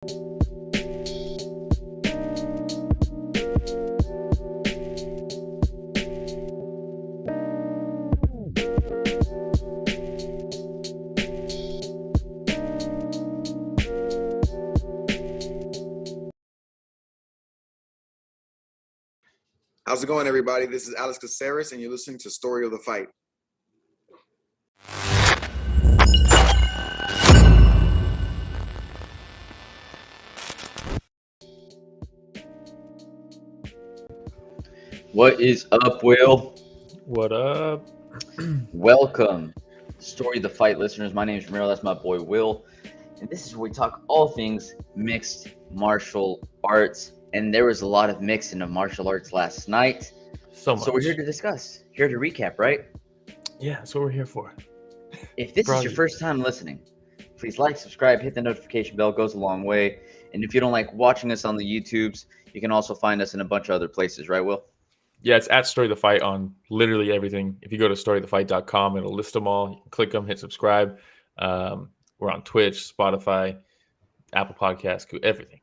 How's it going, everybody? This is Alex Caceres, and you're listening to Story of the Fight. What is up, Will? What up? Welcome, Story of the Fight listeners. My name is Ribeiro. That's my boy, Will. And this is where we talk all things mixed martial arts. And there was a lot of mixed into martial arts last night. So much. So we're here to discuss, here to recap, right? Yeah, that's what we're here for. If this is your first time listening, please like, subscribe, hit the notification bell. Goes a long way. And if you don't like watching us on the YouTubes, you can also find us in a bunch of other places, right, Will? Yeah, it's at Story of the Fight on literally everything. If you go to storyofthefight.com, it'll list them all. You can click them, hit subscribe. We're on Twitch, Spotify, Apple Podcasts, everything.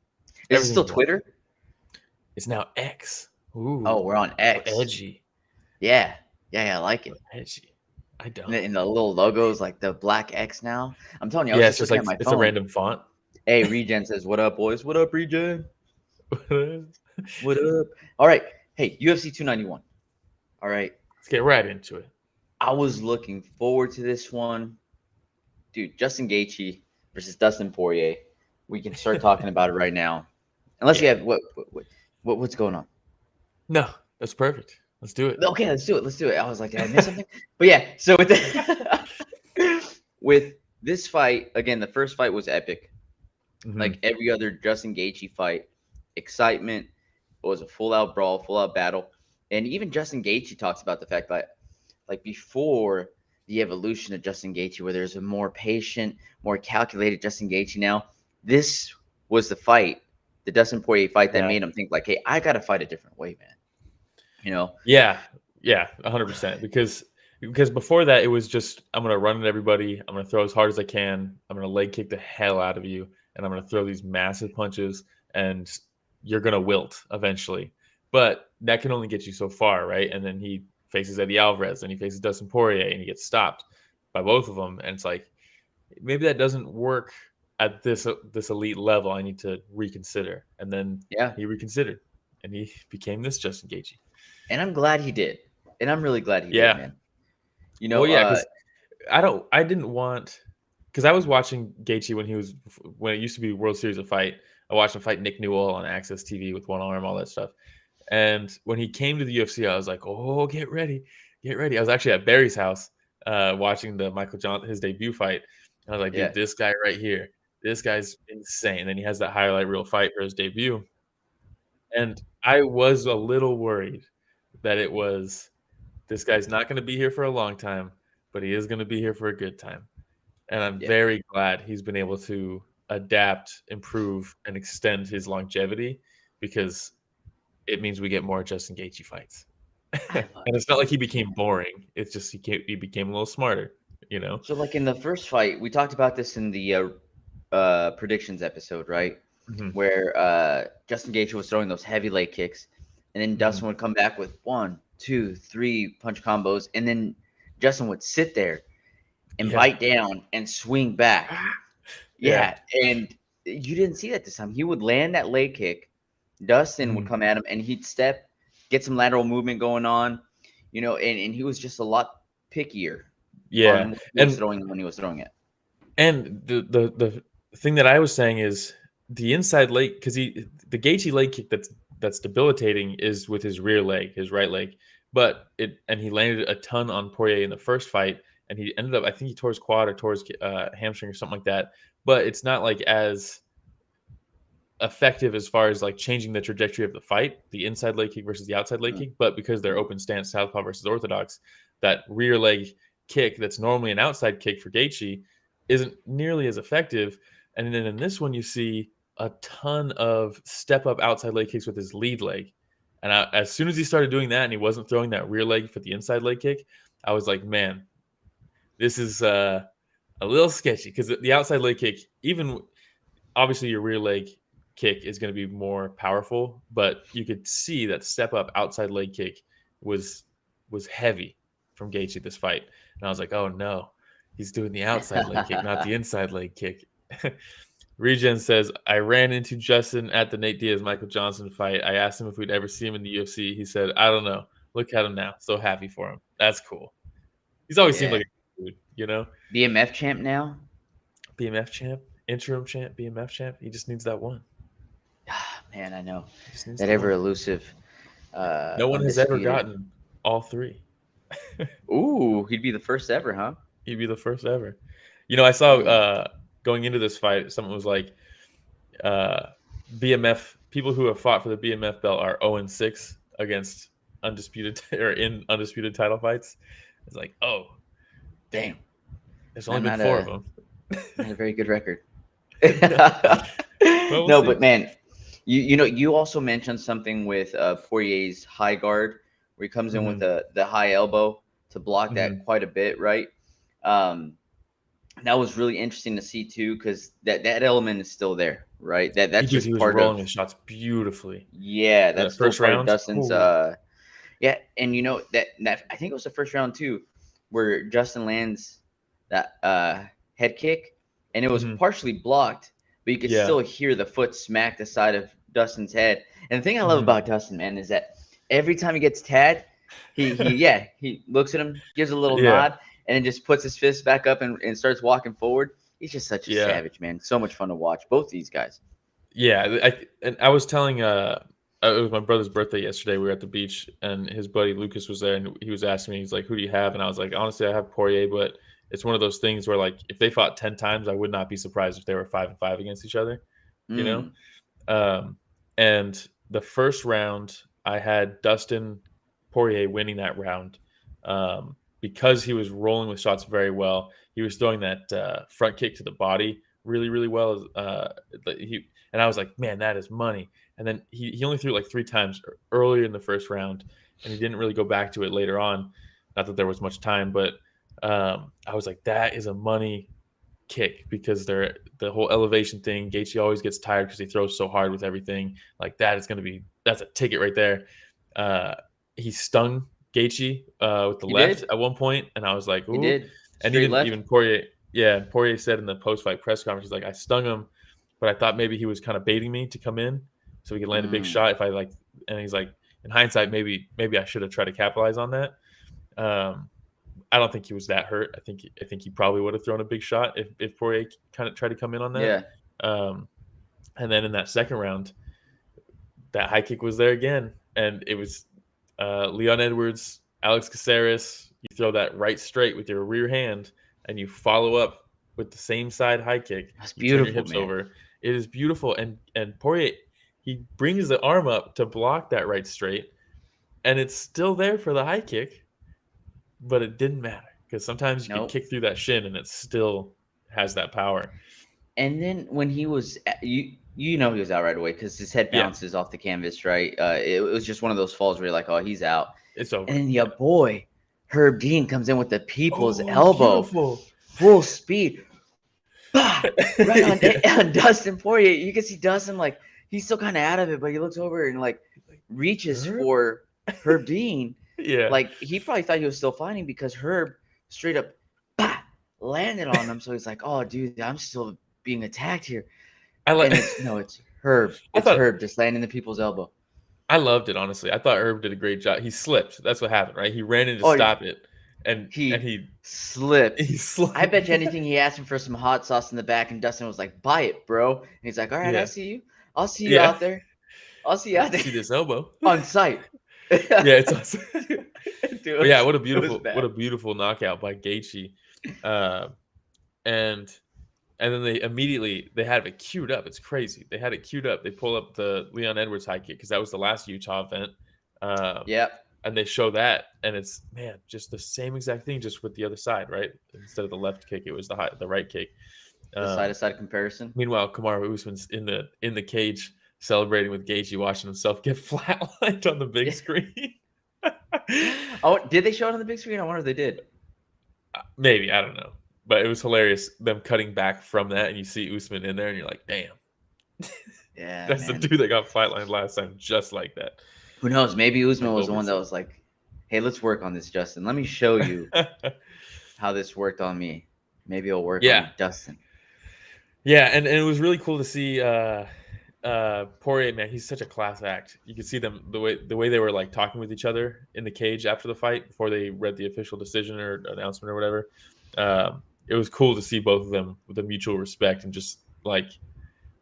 Is it still Twitter? It's now X. Ooh. Oh, we're on X. Edgy. Yeah, I like it. Edgy. I don't. And the little logos, like the black X now. I'm telling you, I yeah, was it's just just looking like at my it's phone. a random font. Hey, Regen says, "What up, boys? What up, Regen? Let's What up?" All right. Hey, UFC 291. All right. get right into it. I was looking forward to this one, dude. Justin Gaethje versus Dustin Poirier. We can start talking about it right now. Unless you have what's going on? No, that's perfect. Let's do it. Okay, let's do it. I was like, did I miss something? But yeah, so with this fight, again, the first fight was epic. Mhm. Like every other Justin Gaethje fight, excitement. It was a full-out brawl, full-out battle. And even Justin Gaethje talks about the fact that, like, before the evolution of Justin Gaethje, where there's a more patient, more calculated Justin Gaethje now, this was the fight, the Dustin Poirier fight that made him think, like, hey, I got to fight a different way, man. You know? Yeah, 100%. Because before that, it was just, I'm going to run at everybody. I'm going to throw as hard as I can. I'm going to leg kick the hell out of you. And I'm going to throw these massive punches. And you're going to wilt eventually. But that can only get you so far, right? And then he faces Eddie Alvarez. And he faces Dustin Poirier. And he gets stopped by both of them. And it's like, maybe that doesn't work at this elite level. I need to reconsider. And then he reconsidered. And he became this Justin Gaethje. And I'm glad he did. And I'm really glad he did, man. You know, because I didn't want, because I was watching Gaethje when it used to be World Series of Fight. I watched him fight Nick Newell on Access TV with one arm, all that stuff. And when he came to the UFC, I was like, oh, get ready. I was actually at Barry's house watching the Michael Johnson, his debut fight. And I was like, dude, this guy right here, this guy's insane. And then he has that highlight reel fight for his debut. And I was a little worried that it was, this guy's not going to be here for a long time, but he is going to be here for a good time. And I'm very glad he's been able to adapt, improve, and extend his longevity, because it means we get more Justin Gaethje fights. And it's not like he became boring. It's just he became a little smarter, you know? So, like, in the first fight, we talked about this in the predictions episode, right? Mm-hmm. Where Justin Gaethje was throwing those heavy leg kicks, and then Dustin would come back with 1, 2, 3 punch combos, and then Justin would sit there and bite down and swing back. And you didn't see that this time. He would land that leg kick. Dustin would come at him, and he'd step, get some lateral movement going on, you know, and he was just a lot pickier. Yeah, when he was throwing it. And the thing that I was saying is the inside leg, because the Gaethje leg kick that's debilitating is with his rear leg, his right leg. But he landed a ton on Poirier in the first fight, and he ended up, I think he tore his quad or tore his hamstring or something like that. But it's not like as effective as far as like changing the trajectory of the fight, the inside leg kick versus the outside leg kick. But because they're open stance, southpaw versus orthodox, that rear leg kick that's normally an outside kick for Gaethje isn't nearly as effective. And then in this one, you see a ton of step-up outside leg kicks with his lead leg. And as soon as he started doing that and he wasn't throwing that rear leg for the inside leg kick, I was like, man, this is a little sketchy, because the outside leg kick, even obviously your rear leg kick is going to be more powerful, but you could see that step up outside leg kick was heavy from Gaethje this fight. And I was like, oh no, he's doing the outside leg kick, not the inside leg kick. Regen says, I ran into Justin at the Nate Diaz-Michael Johnson fight. I asked him if we'd ever see him in the UFC. He said, I don't know. Look at him now. So happy for him. That's cool. He's always seemed like a dude, you know? BMF champ now? BMF champ, interim champ, BMF champ. He just needs that one. Man, I know. That ever elusive. No one has ever gotten all three. Ooh, he'd be the first ever, huh? He'd be the first ever. You know, I saw going into this fight, someone was like, BMF, people who have fought for the BMF belt are 0-6 against undisputed or in undisputed title fights. It's like, oh, damn. There's only been 4 of them. Not a very good record. We'll no, see. but man, you also mentioned something with Poirier's high guard, where he comes in with the high elbow to block that quite a bit, right? That was really interesting to see too, because that element is still there, right? That's just part of rolling his shots beautifully. Yeah, that's first part round. of Dustin's. Yeah, and you know that I think it was the first round too, where Justin lands that head kick, and it was partially blocked, but you could still hear the foot smack the side of Dustin's head. And the thing I love about Dustin, man, is that every time he gets tagged, he looks at him, gives a little nod, and then just puts his fist back up and starts walking forward. He's just such a savage, man. So much fun to watch, both these guys. Yeah, I was telling it was my brother's birthday yesterday. We were at the beach, and his buddy Lucas was there, and he was asking me, he's like, who do you have? And I was like, honestly, I have Poirier, but it's one of those things where, like, if they fought 10 times, I would not be surprised if they were 5-5 against each other, you know? And the first round, I had Dustin Poirier winning that round because he was rolling with shots very well. He was throwing that front kick to the body really, really well. And I was like, man, that is money. And then he only threw it like 3 times earlier in the first round, and he didn't really go back to it later on. Not that there was much time, but I was like, that is a money kick, because the whole elevation thing, Gaethje always gets tired because he throws so hard with everything. Like, that's a ticket right there. He stung Gaethje with the left at one point, and I was like, ooh. He did. And even Poirier, Poirier said in the post-fight press conference, he's like, I stung him, but I thought maybe he was kind of baiting me to come in so he could land a big shot if I like. And he's like, in hindsight, maybe I should have tried to capitalize on that. I don't think he was that hurt. I think he probably would have thrown a big shot if Poirier kind of tried to come in on that. Yeah. And then in that second round, that high kick was there again, and it was Leon Edwards, Alex Caceres. You throw that right straight with your rear hand, and you follow up with the same side high kick. That's beautiful, your hips man. over. It is beautiful, and Poirier, he brings the arm up to block that right straight, and it's still there for the high kick. But it didn't matter, because sometimes you can kick through that shin and it still has that power. And then when he was, he was out right away because his head bounces off the canvas, right? It was just one of those falls where you're like, oh, he's out. It's over. And then your boy, Herb Dean, comes in with the people's elbow. Beautiful. Full speed. Right on Dustin Poirier. You can see Dustin, like, he's still kind of out of it, but he looks over and, like, reaches for Herb Dean. Yeah. Like, he probably thought he was still fighting because Herb straight up landed on him. So he's like, oh, dude, I'm still being attacked here. It's Herb. Herb just landing the people's elbow. I loved it, honestly. I thought Herb did a great job. He slipped. That's what happened, right? He ran in to stop it. And he slipped. He slipped. I bet you anything he asked him for some hot sauce in the back, and Dustin was like, buy it, bro. And he's like, all right, I see you. I'll see you out there. I'll see you out there. See this elbow. On site. It's awesome. Dude, yeah, what a beautiful knockout by Gaethje. And then they had it queued up. It's crazy. They had it queued up. They pull up the Leon Edwards high kick because that was the last Utah event. And they show that, and it's, man, just the same exact thing, just with the other side, right? Instead of the left kick, it was the right kick. The side-to-side comparison. Meanwhile, Kamaru Usman's in the cage celebrating with Gaethje, watching himself get flatlined on the big screen. Oh, did they show it on the big screen? I wonder if they did. Maybe, I don't know. But it was hilarious, them cutting back from that, and you see Usman in there, and you're like, damn, Yeah, That's man. the dude that got flatlined last time, just like that. Who knows? Maybe Usman Like was the one that Wilberson. was like, "Hey, let's work on this, Justin. Let me show you how this worked on me. Maybe it'll work Yeah. on Dustin." Yeah, and it was really cool to see Poirier, man. He's such a class act. You could see them the way they were like talking with each other in the cage after the fight before they read the official decision or announcement or whatever. It was cool to see both of them with a mutual respect and just like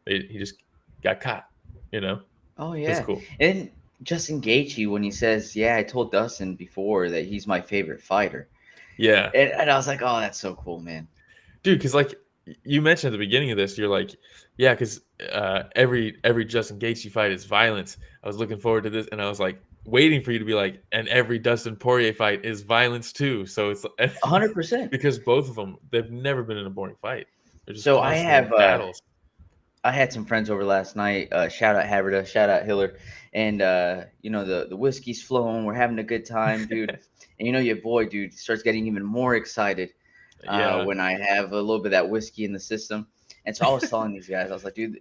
he just got caught, you know. Oh It was yeah, cool. and Justin Gaethje when he says, "Yeah, I told Dustin before that he's my favorite fighter," Yeah, and I was like, "Oh, that's so cool, man." dude. Because like you mentioned at the beginning of this, you're like, yeah, because every Justin Gaethje fight is violence. I was looking forward to this, and I was like waiting for you to be like, and every Dustin Poirier fight is violence too. So it's 100%. because both of them, they've never been in a boring fight. They're just So constantly in battles. I had some friends over last night. Shout out Haverda, shout out Hiller, and the whiskey's flowing. We're having a good time, dude. And your boy, dude, starts getting even more excited Yeah, when I have a little bit of that whiskey in the system. And so I was telling these guys, I was like, dude,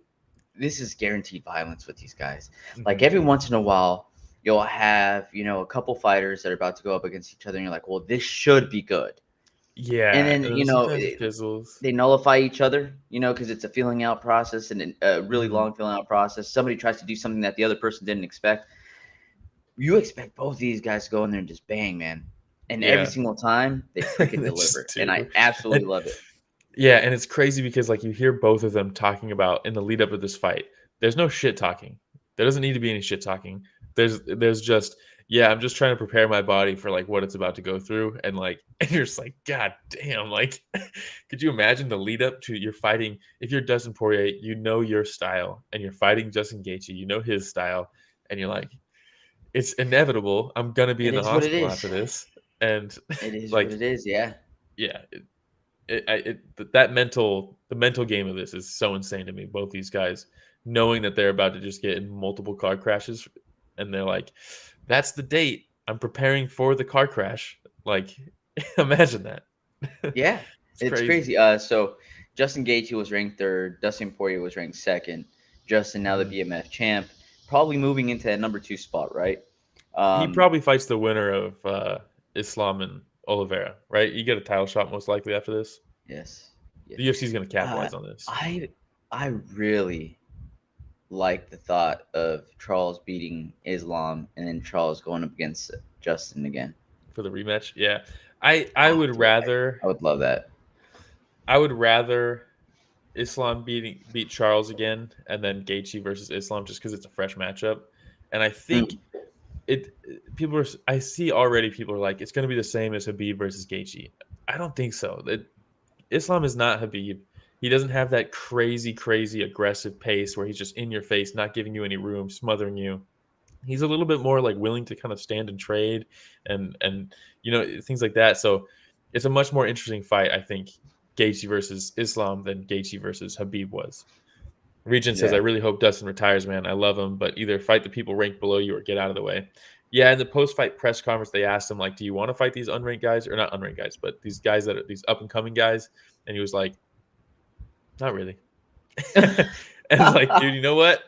this is guaranteed violence with these guys. Like Mhm. every once in a while, you'll have a couple fighters that are about to go up against each other, and you're like, well, this should be good. And Yeah, then and then sometimes it fizzles. they nullify each other, because it's a feeling out process and a really Mhm. long feeling out process. Somebody tries to do something that the other person didn't expect. You expect both of these guys to go in there and just bang, man. And every Yeah, single time they freaking they deliver. just And I do. absolutely And love it. yeah, and it's crazy because like you hear both of them talking about in the lead up of this fight. There's no shit talking. There doesn't need to be any shit talking. There's just yeah, I'm just trying to prepare my body for like what it's about to go through, and like and you're just like god damn, like could you imagine the lead up to you're fighting if you're Dustin Poirier, you know your style, and you're fighting Justin Gaethje, you know his style, and you're like it's inevitable. I'm gonna be It in the is what it hospital is. after this, and It is what like it is. Yeah. yeah, the mental game of this is so insane to me. Both these guys knowing that they're about to just get in multiple car crashes, and they're like, "That's the date. I'm preparing for the car crash." Like, imagine that. Yeah. It's It's crazy. crazy. So Justin Gaethje was ranked third. Dustin Poirier was ranked second. Justin, now the Mhm. BMF champ, probably moving into that number 2 spot, right? He Um, probably fights the winner of Islam and Oliveira, right? You get a title shot most likely after this. yes. Yeah. The UFC is going to Uh, capitalize on this I I really like the thought of Charles beating Islam and then Charles going up against Justin again. for the rematch. Yeah, I Oh, would dude, rather I would love that. I would rather Islam beat Charles again, and then Gaethje versus Islam, just because it's a fresh matchup. And I think Mm, it people are. I see already people are like it's going to be the same as Habib versus Gaethje. I don't think so. Islam is not Habib. He doesn't have that crazy aggressive pace where he's just in your face, not giving you any room, smothering you. He's a little bit more like willing to kind of stand and trade and things like that. So it's a much more interesting fight, I think, Gaethje versus Islam than Gaethje versus Habib was. Regent says, I yeah. really hope Dustin retires, man. I love him, but either fight the people ranked below you or get out of the way. Yeah, in the post-fight press conference, they asked him, like, do you want to fight these unranked guys? Or not unranked guys, but these guys that are these up-and-coming guys. And he was like, not really. And it's like, dude, you know what?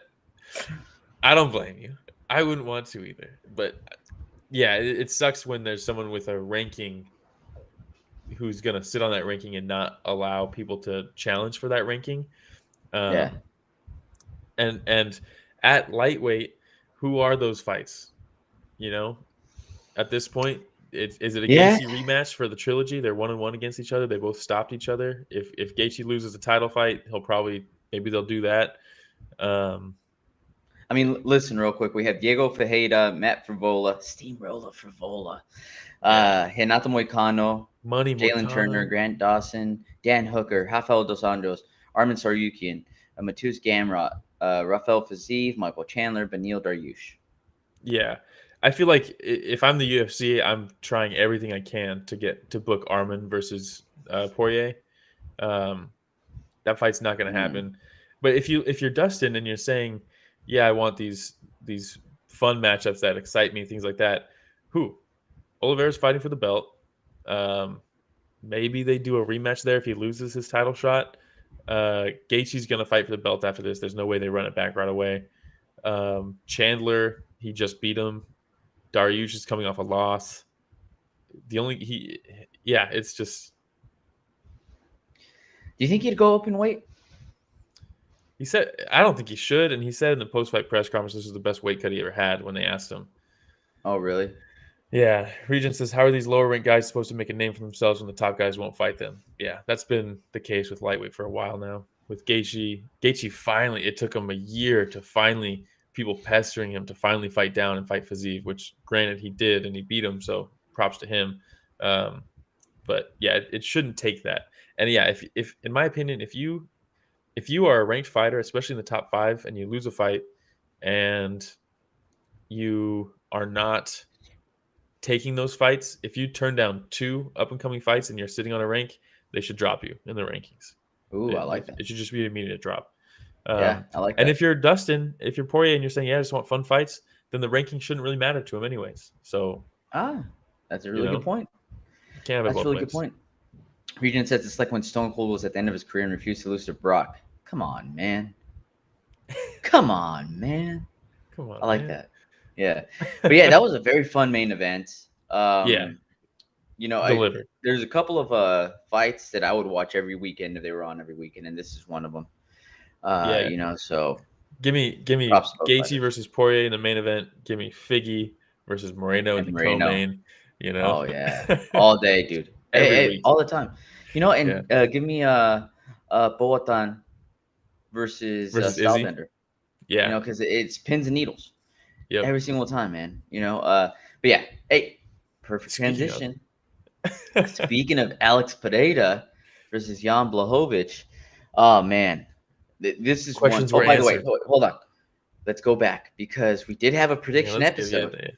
I don't blame you. I wouldn't want to either. But yeah, it sucks when there's someone with a ranking who's going to sit on that ranking and not allow people to challenge for that ranking. Yeah. Um, and at lightweight, who are those fights? You know, at this point, is it a Yeah. Gaethje rematch for the trilogy? They're 1-1 against each other. They both stopped each other. If Gaethje loses a title fight, he'll probably maybe they'll do that. Um, I mean, listen real quick. We have Diego Ferreira, Matt Frivola, Steamroller Frivola, yeah, Renato Moicano, Money Jalen Turner, Moicano. Grant Dawson, Dan Hooker, Rafael Dos Anjos, Armin Saryukian, Matus Gamrot, Rafael Fiziev, Michael Chandler, Benil Dariush. Yeah, I feel like if I'm the UFC, I'm trying everything I can to get to book Armin versus Poirier. Um, that fight's not going to Mm. happen. But if you're Dustin and you're saying, yeah, I want these fun matchups that excite me, things like that. Who? Oliveira's fighting for the belt. Um, maybe they do a rematch there if he loses his title shot. Gaethje's going to fight for the belt after this. There's no way they run it back right away. Chandler, he just beat him. Darrius is coming off a loss. It's just. Do you think he'd go up in weight? He said, I don't think he should. And he said in the post-fight press conference, this was the best weight cut he ever had when they asked him. Oh, really? Yeah. Regent says, how are these lower rank guys supposed to make a name for themselves when the top guys won't fight them? Yeah, that's been the case with lightweight for a while now. With Gaethje finally, it took him a year to finally, people pestering him to finally fight down and fight Fiziev, which granted he did and he beat him, so props to him. But yeah, it shouldn't take that. And yeah, if in my opinion, if you are a ranked fighter, especially in the top 5, and you lose a fight and you are not taking those fights, if you turn down 2 up-and-coming fights and you're sitting on a rank, they should drop you in the rankings. Ooh, I like that. It should just be an immediate drop. Yeah, I like that. And if you're Dustin, if you're Poirier and you're saying, yeah, I just want fun fights, then the ranking shouldn't really matter to him anyways. So that's a really good point. Can't have That's a really good point. Regent says it's like when Stone Cold was at the end of his career and refused to lose to Brock. Come on, man. Come on, man. Come on. I like that. Yeah. But yeah, that was a very fun main event. Yeah. You know, there's a couple of fights that I would watch every weekend if they were on every weekend, and this is one of them. You know, so give me Gaethje versus Poirier in the main event. Give me Figgy versus Moreno in the co-main. You know, oh yeah, all day, dude. Hey, all the time. You know, and give me Boatan versus Salvador. Yeah, you know, because it's pins and needles. Yep. Every single time, man. You know, but yeah, hey, perfect transition. Speaking of Alex Pereira versus Jan Blachowicz, oh man, this is questions one. Were by the answered. way, hold on. Let's go back because we did have a prediction episode,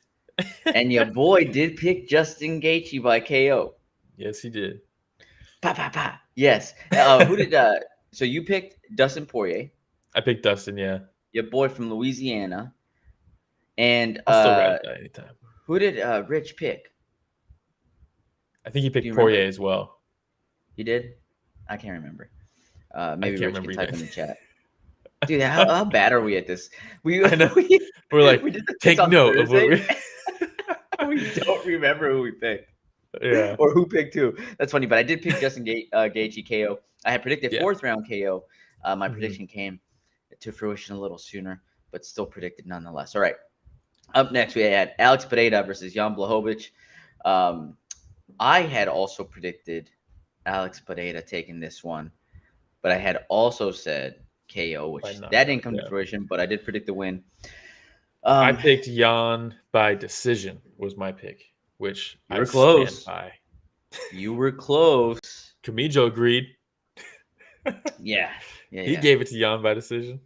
and your boy did pick Dustin Gaethje by KO. Yes, he did. Pa. Yes. Who did? So you picked Dustin Poirier. I picked Dustin. Yeah. Your boy from Louisiana. And I'll still write that anytime. Who did Rich pick? I think he picked Poirier as well. He did? I can't remember. Maybe Rich can type in the chat. Dude, how bad are we at this? I know. We're like, we take note of what we don't remember who we picked. Yeah. Or who picked who. That's funny, but I did pick Dustin Gaethje KO. I had predicted 4th round KO. My prediction came to fruition a little sooner, but still predicted nonetheless. All right. Up next, we had Alex Pereira versus Jan Blachowicz. I had also predicted Alex Pereira taking this one, but I had also said KO, which that didn't come to fruition, but I did predict the win. I picked Jan by decision was my pick, which you were close. Stand by. You were close. Camijo agreed. Yeah. He gave it to Jan by decision.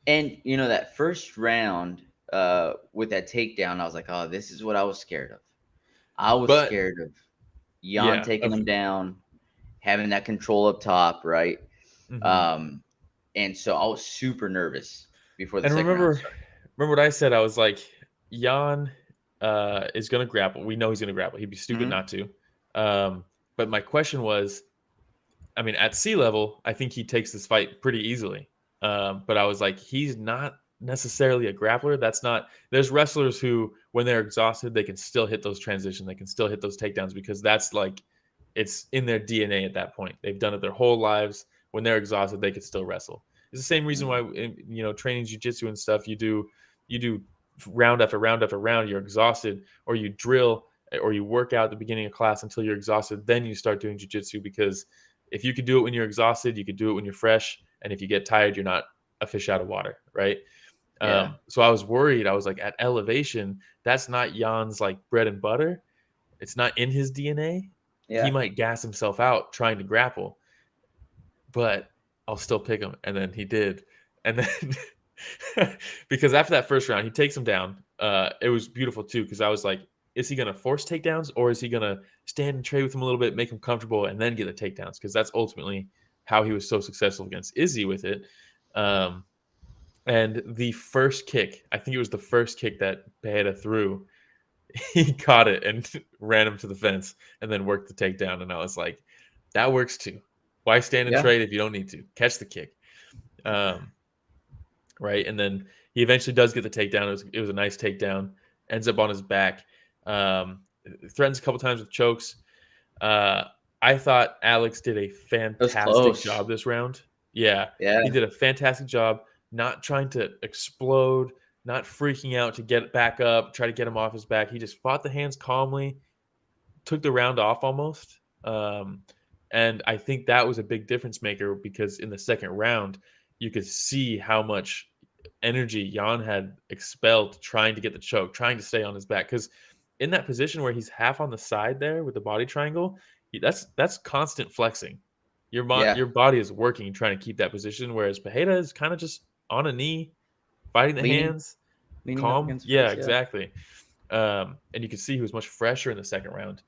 And, you know, that first round with that takedown, I was like, oh, this is what I was scared of. I was scared of Jan taking him down, having that control up top, right? And so I was super nervous before the second round started. Remember what I said? I was like, Jan is going to grapple. We know he's going to grapple. He'd be stupid not to. But my question was, I mean, at sea level, I think he takes this fight pretty easily. But I was like, he's not necessarily a grappler. There's wrestlers who, when they're exhausted, they can still hit those transitions. They can still hit those takedowns because that's like, it's in their DNA at that point. They've done it their whole lives. When they're exhausted, they can still wrestle. It's the same reason why, you know, training jiu-jitsu and stuff, you do round after round after round, you're exhausted, or you drill or you work out at the beginning of class until you're exhausted. Then you start doing jiu-jitsu, because if you could do it when you're exhausted, you could do it when you're fresh. And if you get tired, you're not a fish out of water, right? So I was worried. I was like, at elevation, that's not Jan's like bread and butter. It's not in his DNA. Yeah. He might gas himself out trying to grapple, but I'll still pick him. And then he did. And then because after that first round, he takes him down. It was beautiful too, because I was like, is he going to force takedowns, or is he going to stand and trade with him a little bit, make him comfortable, and then get the takedowns? Because that's ultimately how he was so successful against Izzy with it. And the first kick, I think it was the first kick that Pereira threw, he caught it and ran him to the fence and then worked the takedown. And I was like, that works too. Why stand and Yeah. trade if you don't need to? Catch the kick. Right. And then he eventually does get the takedown. It was a nice takedown. Ends up on his back. Threatens a couple times with chokes. I thought Alex did a fantastic close. job this round. Yeah. Yeah. He did a fantastic job not trying to explode, not freaking out to get back up, try to get him off his back. He just fought the hands calmly, took the round off almost. And I think that was a big difference maker because in the second round, you could see how much energy Jan had expelled trying to get the choke, trying to stay on his back. Because in that position where he's half on the side there with the body triangle, that's constant flexing. Your body is working trying to keep that position, whereas Pereira is kind of just on a knee, fighting the hands, calm. Yeah, exactly. And you could see he was much fresher in the second round.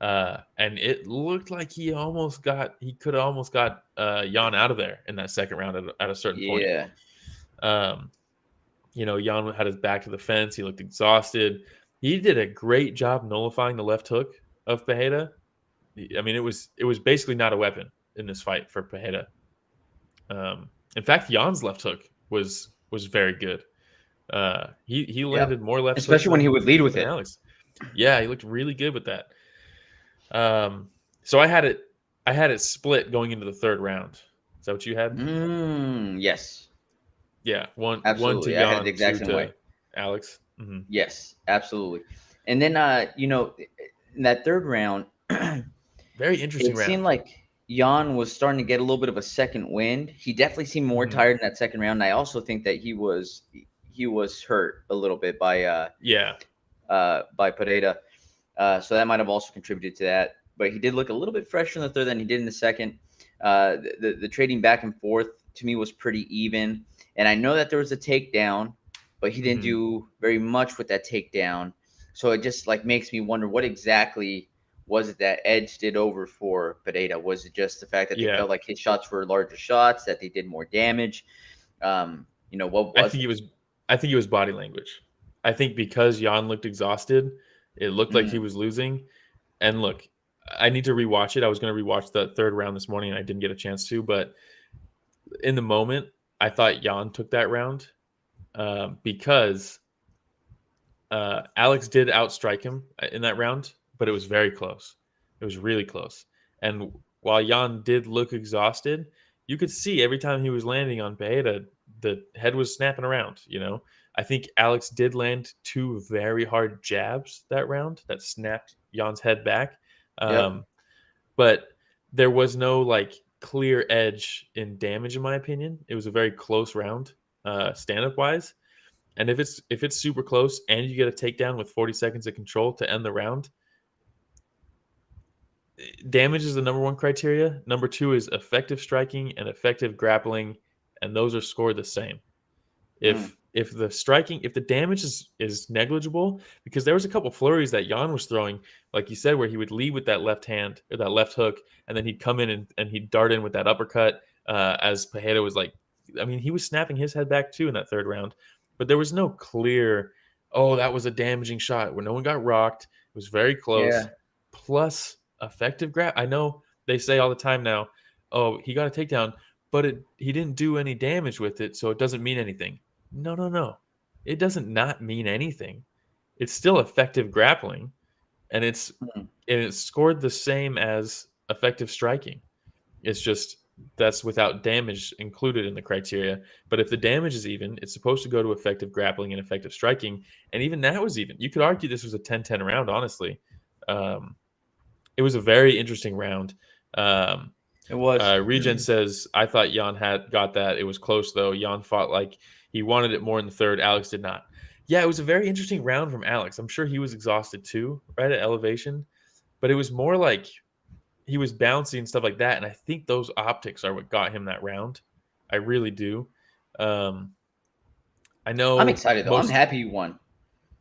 And it looked like he could have almost got Jan out of there in that second round at a certain point. Yeah. Jan had his back to the fence. He looked exhausted. He did a great job nullifying the left hook of Pereira. I mean, it was basically not a weapon in this fight for Pereira. In fact, Jan's left hook was very good. He landed more left hooks, especially when he would lead with it. Alex. Yeah, he looked really good with that. So I had it split going into the third round. Is that what you had? Yes. Yeah, one absolutely. To Jan, I had it the exact same way. Alex. Mm-hmm. Yes, absolutely. And then in that third round, very interesting round. It seemed like Jan was starting to get a little bit of a second wind. He definitely seemed more tired in that second round. And I also think that he was hurt a little bit by Pereira. So that might have also contributed to that. But he did look a little bit fresher in the third than he did in the second. The trading back and forth to me was pretty even. And I know that there was a takedown, but he didn't do very much with that takedown. So it just makes me wonder what exactly was it that edged it over for Pereira? Was it just the fact that they felt like his shots were larger shots, that they did more damage? What was I think it was body language. I think because Jan looked exhausted, it looked like he was losing. And look, I need to rewatch it. I was going to rewatch the third round this morning and I didn't get a chance to, but in the moment, I thought Jan took that round because Alex did outstrike him in that round, but it was very close. It was really close. And while Jan did look exhausted, you could see every time he was landing on Pereira, the head was snapping around, I think Alex did land 2 very hard jabs that round that snapped Jan's head back. But there was no clear edge in damage, in my opinion. It was a very close round, stand-up wise. And if it's super close and you get a takedown with 40 seconds of control to end the round, damage is the number 1 criteria. Number 2 is effective striking and effective grappling, and those are scored the same. If the damage is negligible, because there was a couple flurries that Jan was throwing, like you said, where he would lead with that left hand or that left hook, and then he'd come in and he'd dart in with that uppercut. As Pereira was he was snapping his head back too in that third round, but there was no clear, that was a damaging shot where no one got rocked. It was very close. Yeah. Plus effective grab. I know they say all the time now, he got a takedown, but he didn't do any damage with it, so it doesn't mean anything. No. It doesn't not mean anything. It's still effective grappling, and it's scored the same as effective striking. It's just that's without damage included in the criteria. But if the damage is even, it's supposed to go to effective grappling and effective striking, and even that was even. You could argue this was a 10-10 round, honestly. It was a very interesting round. It was. Regen says, I thought Jan had got that. It was close, though. Jan fought like he wanted it more in the third. Alex did not. Yeah, it was a very interesting round from Alex. I'm sure he was exhausted too, right, at elevation. But it was more like he was bouncy and stuff like that. And I think those optics are what got him that round. I really do. I know. I'm excited, though. I'm happy you won.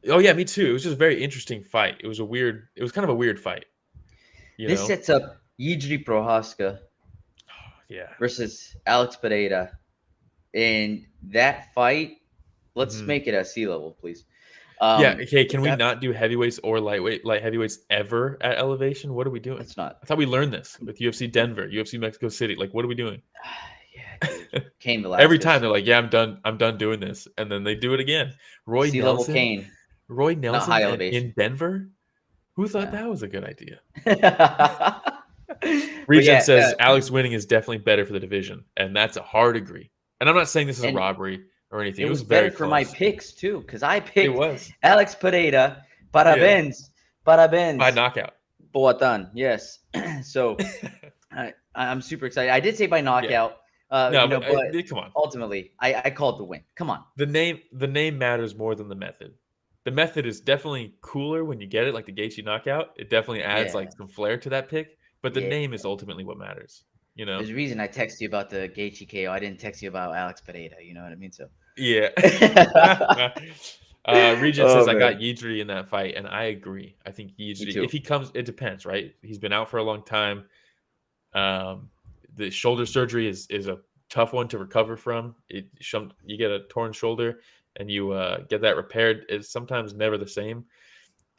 Oh, yeah, me too. It was just a very interesting fight. It was kind of a weird fight. This sets up Jiří Procházka versus Alex Pereira. In that fight, let's make it at sea level, please. Yeah. Okay. Can we not do heavyweights or light heavyweights ever at elevation? What are we doing? It's not. I thought we learned this with UFC Denver, UFC Mexico City. Like, what are we doing? Yeah, dude. Cain Velasquez. Every time they're like, "Yeah, I'm done doing this," and then they do it again. Roy C-level Nelson, Cain. Roy Not high Nelson elevation. in Denver. Who thought Yeah. that was a good idea? But Regen says Alex winning is definitely better for the division, and that's a hard agree. And I'm not saying this is a And robbery or anything. it was very better for my close. picks too, because I It picked was Alex Pereira. Parabéns. Parabéns. by knockout. Boatan. Yes. So I'm super excited. I did say by knockout. No, but come on. ultimately, I called the win. Come on. The name matters more than the method. The method is definitely cooler when you get it, like the Gaethje knockout. It definitely adds like some flair to that pick. But the name is ultimately what matters. You know, there's a reason I texted you about the Gaethje KO. I didn't text you about Alex Pereira. You know what I mean? So yeah. Regen says I got Yeedry in that fight, and I agree. I think Yeedry, if he comes, it depends, right? He's been out for a long time. The shoulder surgery is a tough one to recover from. You get a torn shoulder and you get that repaired. It's sometimes never the same.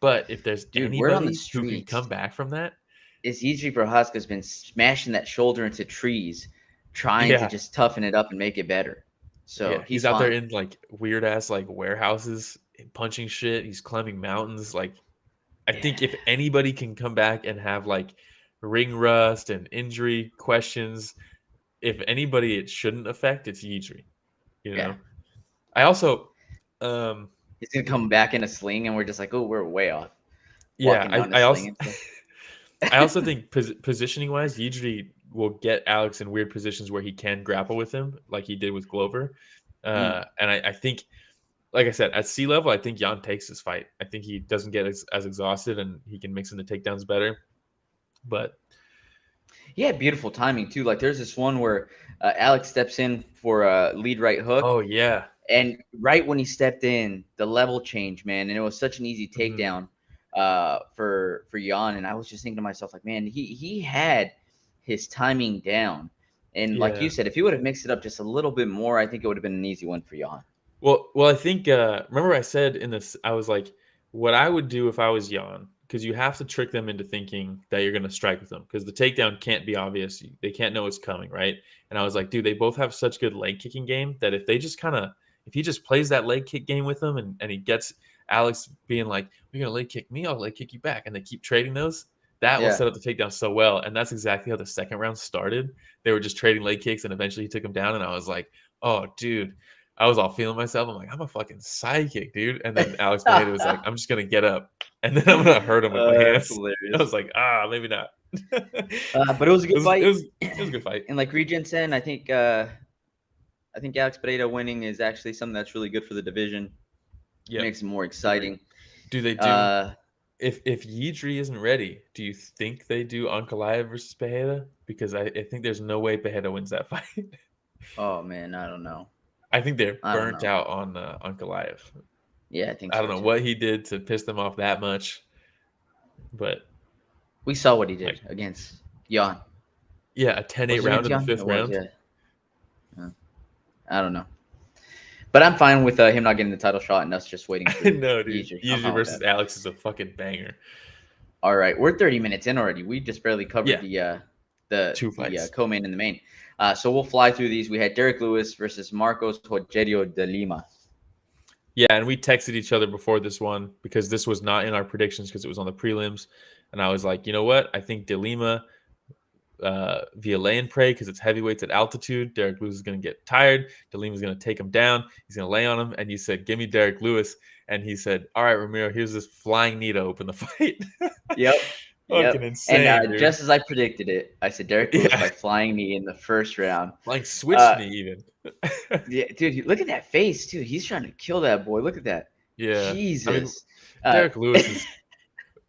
But if there's anybody who can come back from that, is Yeedry Prochazka's been smashing that shoulder into trees, trying to just toughen it up and make it better. So he's out there in like weird ass like warehouses, punching shit. He's climbing mountains. Like, I think if anybody can come back and have like ring rust and injury questions, if anybody it shouldn't affect, it's Yeedry. You know, I also he's gonna come back in a sling, and we're just like, oh, we're way off. I also think positioning wise, Yeedry will get Alex in weird positions where he can grapple with him, like he did with Glover. And I think, like I said, at sea level, I think Jan takes this fight. I think he doesn't get as exhausted, and he can mix in the takedowns better. But beautiful timing too. Like there's this one where Alex steps in for a lead right hook. Oh yeah. And right when he stepped in, the level changed, man, and it was such an easy takedown for Jan. And I was just thinking to myself, like, man, he had his timing down. And like you said, if he would have mixed it up just a little bit more, I think it would have been an easy one for Jan. Well, I think remember I said in this, I was like, what I would do if I was Jan, because you have to trick them into thinking that you're going to strike with them, because the takedown can't be obvious. They can't know it's coming, right? And I was like, dude, they both have such good leg kicking game that if they just if he just plays that leg kick game with them and he gets Alex being like, you're going to leg kick me, I'll leg kick you back. And they keep trading those. That will set up the takedown so well. And that's exactly how the second round started. They were just trading leg kicks, and eventually he took him down. And I was like, oh, dude, I was all feeling myself. I'm like, I'm a fucking sidekick, dude. And then Alex Pereira was like, I'm just going to get up, and then I'm going to hurt him with my hands. I was like, maybe not. But it was a good fight. It was a good fight. And like Regen said, I think Alex Pereira winning is actually something that's really good for the division. Yeah, makes it more exciting. Do they do? If Yeedry isn't ready, do you think they do Ankalaev versus Pereira? Because I think there's no way Pereira wins that fight. Oh man, I don't know. I think they're burnt out on Ankalaev. Yeah, I think I don't know what he did to piss them off that much, but we saw what he did against Jan. Yeah, a 10-8 round in the fifth round. Yeah. I don't know. But I'm fine with him not getting the title shot and us just waiting for no, dude. Yeedry versus Alex is a fucking banger. All right. We're 30 minutes in already. We just barely covered the two fights. The co-main and the main. So we'll fly through these. We had Derrick Lewis versus Marcos Rogério de Lima. Yeah, and we texted each other before this one because this was not in our predictions because it was on the prelims. And I was like, you know what? I think de Lima via lay and pray because it's heavyweights at altitude. Derrick Lewis is going to get tired. De Lima's going to take him down. He's going to lay on him. And you said, give me Derrick Lewis. And he said, all right, Ramiro, here's this flying knee to open the fight. Yep. Fucking insane. And just as I predicted it, I said Derrick Lewis by flying knee in the first round. Like switch knee even. Yeah, dude, look at that face, too. He's trying to kill that boy. Look at that. Yeah. Jesus. I mean,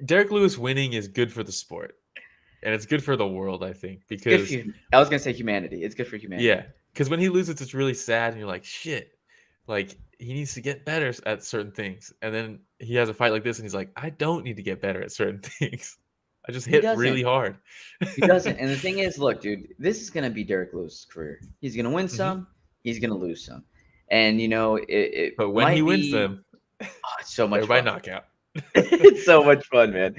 Derrick Lewis winning is good for the sport. And it's good for the world, I think, because I was gonna say humanity. It's good for humanity. Yeah, because when he loses, it's really sad, and you're like, shit, like he needs to get better at certain things. And then he has a fight like this, and he's like, I don't need to get better at certain things. I just hit really hard. He doesn't. And the thing is, look, dude, this is gonna be Derrick Lewis' career. He's gonna win some, he's gonna lose some, and you know, but when he wins them, Oh, it's so much Everybody fun. knockout. It's so much fun, man.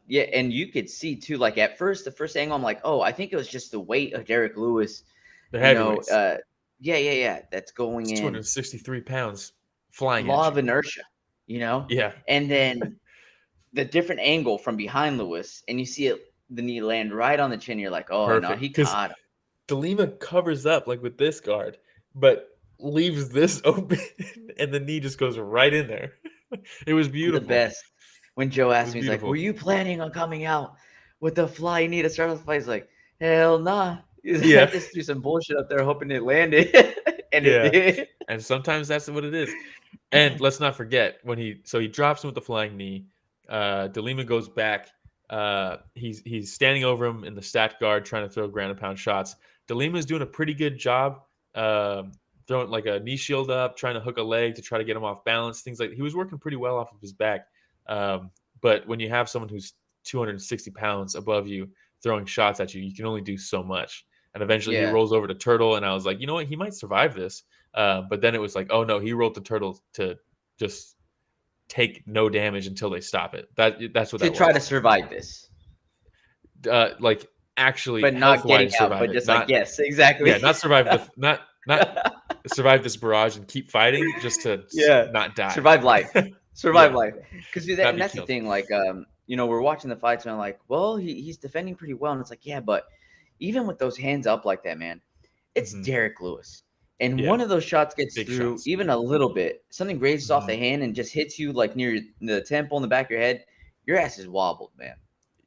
Yeah, and you could see too, like at first, the first angle, I'm like, oh, I think it was just the weight of Derrick Lewis. The You know, heavyweights. yeah, that's going It's in. 263 pounds flying Law at of you. inertia, you know? Yeah. And then the different angle from behind Lewis, and you see the knee land right on the chin. You're like, oh, no, Perfect. he Because caught him. the Lima covers up like with this guard, but leaves this open, and the knee just goes right in there. It was beautiful. The best. When Joe asked me, he's like, beautiful. were you planning on coming out with the flying knee to start off the fight? He's like, hell nah. Yeah. I just threw some bullshit up there hoping it landed. And Yeah. it did. And sometimes that's what it is. And let's not forget when he drops him with the flying knee. De Lima goes back. He's standing over him in the stacked guard, trying to throw ground and pound shots. De Lima's doing a pretty good job throwing like a knee shield up, trying to hook a leg to try to get him off balance. Things like he was working pretty well off of his back. But when you have someone who's 260 pounds above you throwing shots at you, you can only do so much. And eventually he rolls over to Turtle, and I was like, you know what? He might survive this. But then it was like, oh, no, he rolled the Turtle to just take no damage until they stop it. That's what that was. To try to survive this. Like actually, but not getting out, but just not, like, yes, exactly. Yeah, not survive not survive this barrage and keep fighting just to not die. Survive life. Survive life. Because that's the thing, like, you know, we're watching the fights and I'm like, well, he's defending pretty well. And it's like, yeah, but even with those hands up like that, man, it's Derrick Lewis. And one of those shots gets Big through shots. even a little bit. Something grazes off the hand and just hits you like near the temple in the back of your head. Your ass is wobbled, man.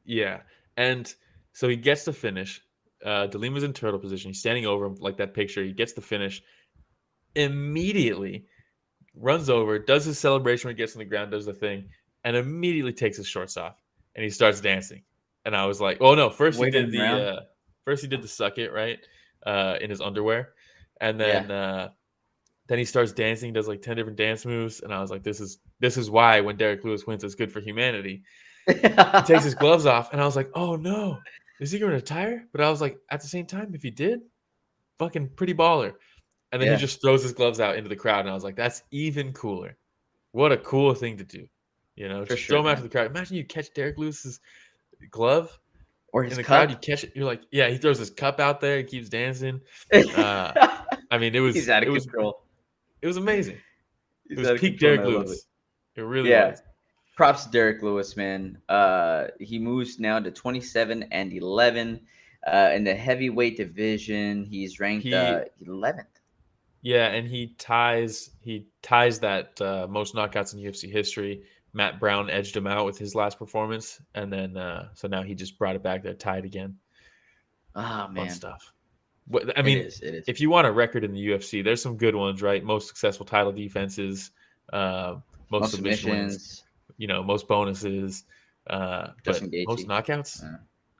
Yeah. And so he gets the finish. De Lima's in turtle position. He's standing over him like that picture. He gets the finish. Immediately runs over, does his celebration when he gets on the ground, does the thing, and immediately takes his shorts off. And he starts dancing. And I was like, oh, no. First he did the suck it, right? In his underwear. And then he starts dancing, does like 10 different dance moves. And I was like, this is why when Derrick Lewis wins, it's good for humanity. He takes his gloves off, and I was like, oh, no. Is he going to retire? But I was like, at the same time, if he did, fucking pretty baller. And then he just throws his gloves out into the crowd, and I was like, that's even cooler. What a cool thing to do. You know, just throw him out to the crowd. Imagine you catch Derrick Lewis's glove. Or his in the cup. crowd, you catch it. You're like, yeah, he throws his cup out there. He keeps dancing. I mean, it was control. It was amazing. It was peak Derrick Lewis. It really was. Props to Derrick Lewis, man. He moves now to 27-11 in the heavyweight division. He's ranked 11th. Yeah, and he ties that most knockouts in UFC history. Matt Brown edged him out with his last performance, and then so now he just brought it back there, tied again. Ah, man, fun stuff. I mean, it is. If you want a record in the UFC, there's some good ones, right? Most successful title defenses, most submission wins, you know, most bonuses, but most knockouts.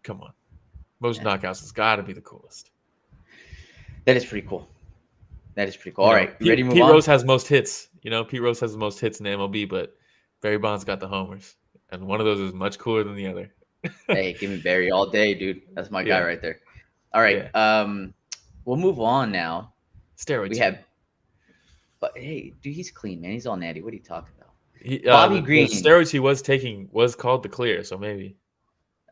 Come on, most knockouts has got to be the coolest. That is pretty cool. All right, Pete, ready to move Pete on? Rose has most hits. You know, Pete Rose has the most hits in the MLB, but Barry Bonds got the homers, and one of those is much cooler than the other. Hey, give me Barry all day, dude. That's my guy right there. All right, we'll move on now. Steroids. But hey, dude, he's clean, man. He's all natty. What are you talking about? Bobby Green. The steroids he was taking was called the clear, so maybe.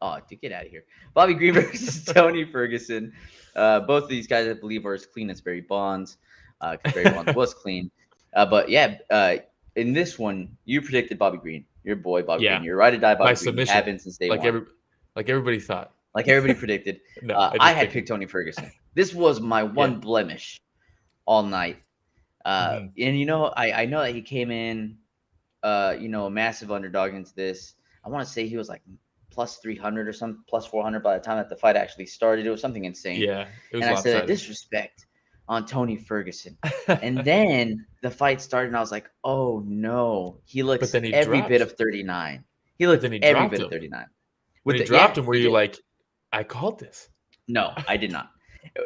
Oh, dude, get out of here. Bobby Green versus Tony Ferguson. Both of these guys, I believe, are as clean as Barry Bonds. Because Barry Bonds was clean. But yeah, in this one, you predicted Bobby Green. Your boy, Bobby Green. You're right to die, Bobby Green. Submission. Have been since day one. Like everybody thought. Like everybody predicted. No, I had picked Tony Ferguson. This was my one blemish all night. And, you know, I know that he came in, you know, a massive underdog into this. I want to say he was like plus 300 or something, plus 400 by the time that the fight actually started. It was something insane. Yeah. It was and I said, disrespect on Tony Ferguson. And then the fight started, and I was like, oh, no. He looks every bit of 39. He looked every bit of 39. When he dropped him, were you like, I called this? No, I did not.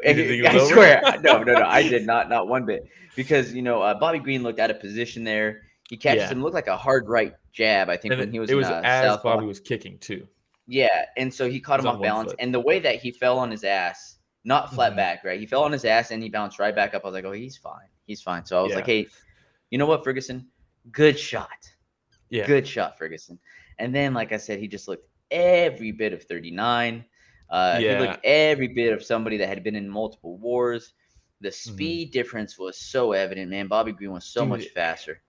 I swear. No, I did not one bit. Because, you know, Bobby Green looked out of position there. He catches him, looked like a hard right jab, I think, when he was in as Bobby was kicking, too. Yeah, and so he caught him off balance. And the way that he fell on his ass, not flat back, right? He fell on his ass, and he bounced right back up. I was like, oh, he's fine. He's fine. So I was like, hey, you know what, Ferguson? Good shot. Yeah. Good shot, Ferguson. And then, like I said, he just looked every bit of 39. He looked every bit of somebody that had been in multiple wars. The speed difference was so evident, man. Bobby Green was so much faster.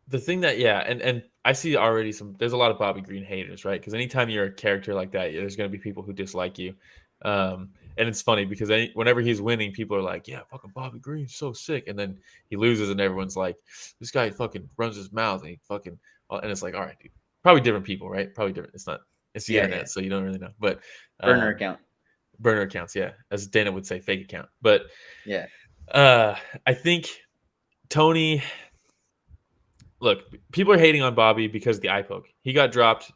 The thing that, and I see already there's a lot of Bobby Green haters, right? Because anytime you're a character like that, there's going to be people who dislike you. And it's funny because whenever he's winning, people are like, yeah, fucking Bobby Green's so sick. And then he loses and everyone's like, this guy fucking runs his mouth and he fucking, and it's like, all right, dude. Probably different people, right? Probably different. It's the internet, so you don't really know. But burner account. Burner accounts, yeah. As Dana would say, fake account. But yeah. I think Tony, look, people are hating on Bobby because of the eye poke. He got dropped,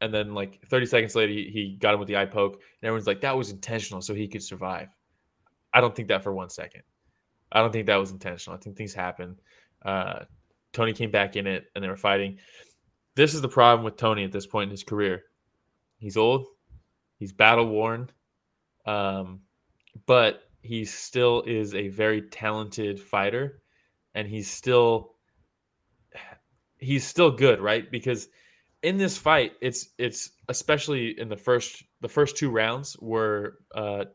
and then like 30 seconds later, he got him with the eye poke, and everyone's like, that was intentional so he could survive. I don't think that for 1 second. I don't think that was intentional. I think things happen. Tony came back in it, and they were fighting. This is the problem with Tony at this point in his career. He's old. He's battle-worn. But he still is a very talented fighter, and he's still good, right? Because in this fight, it's especially in the first 2 rounds where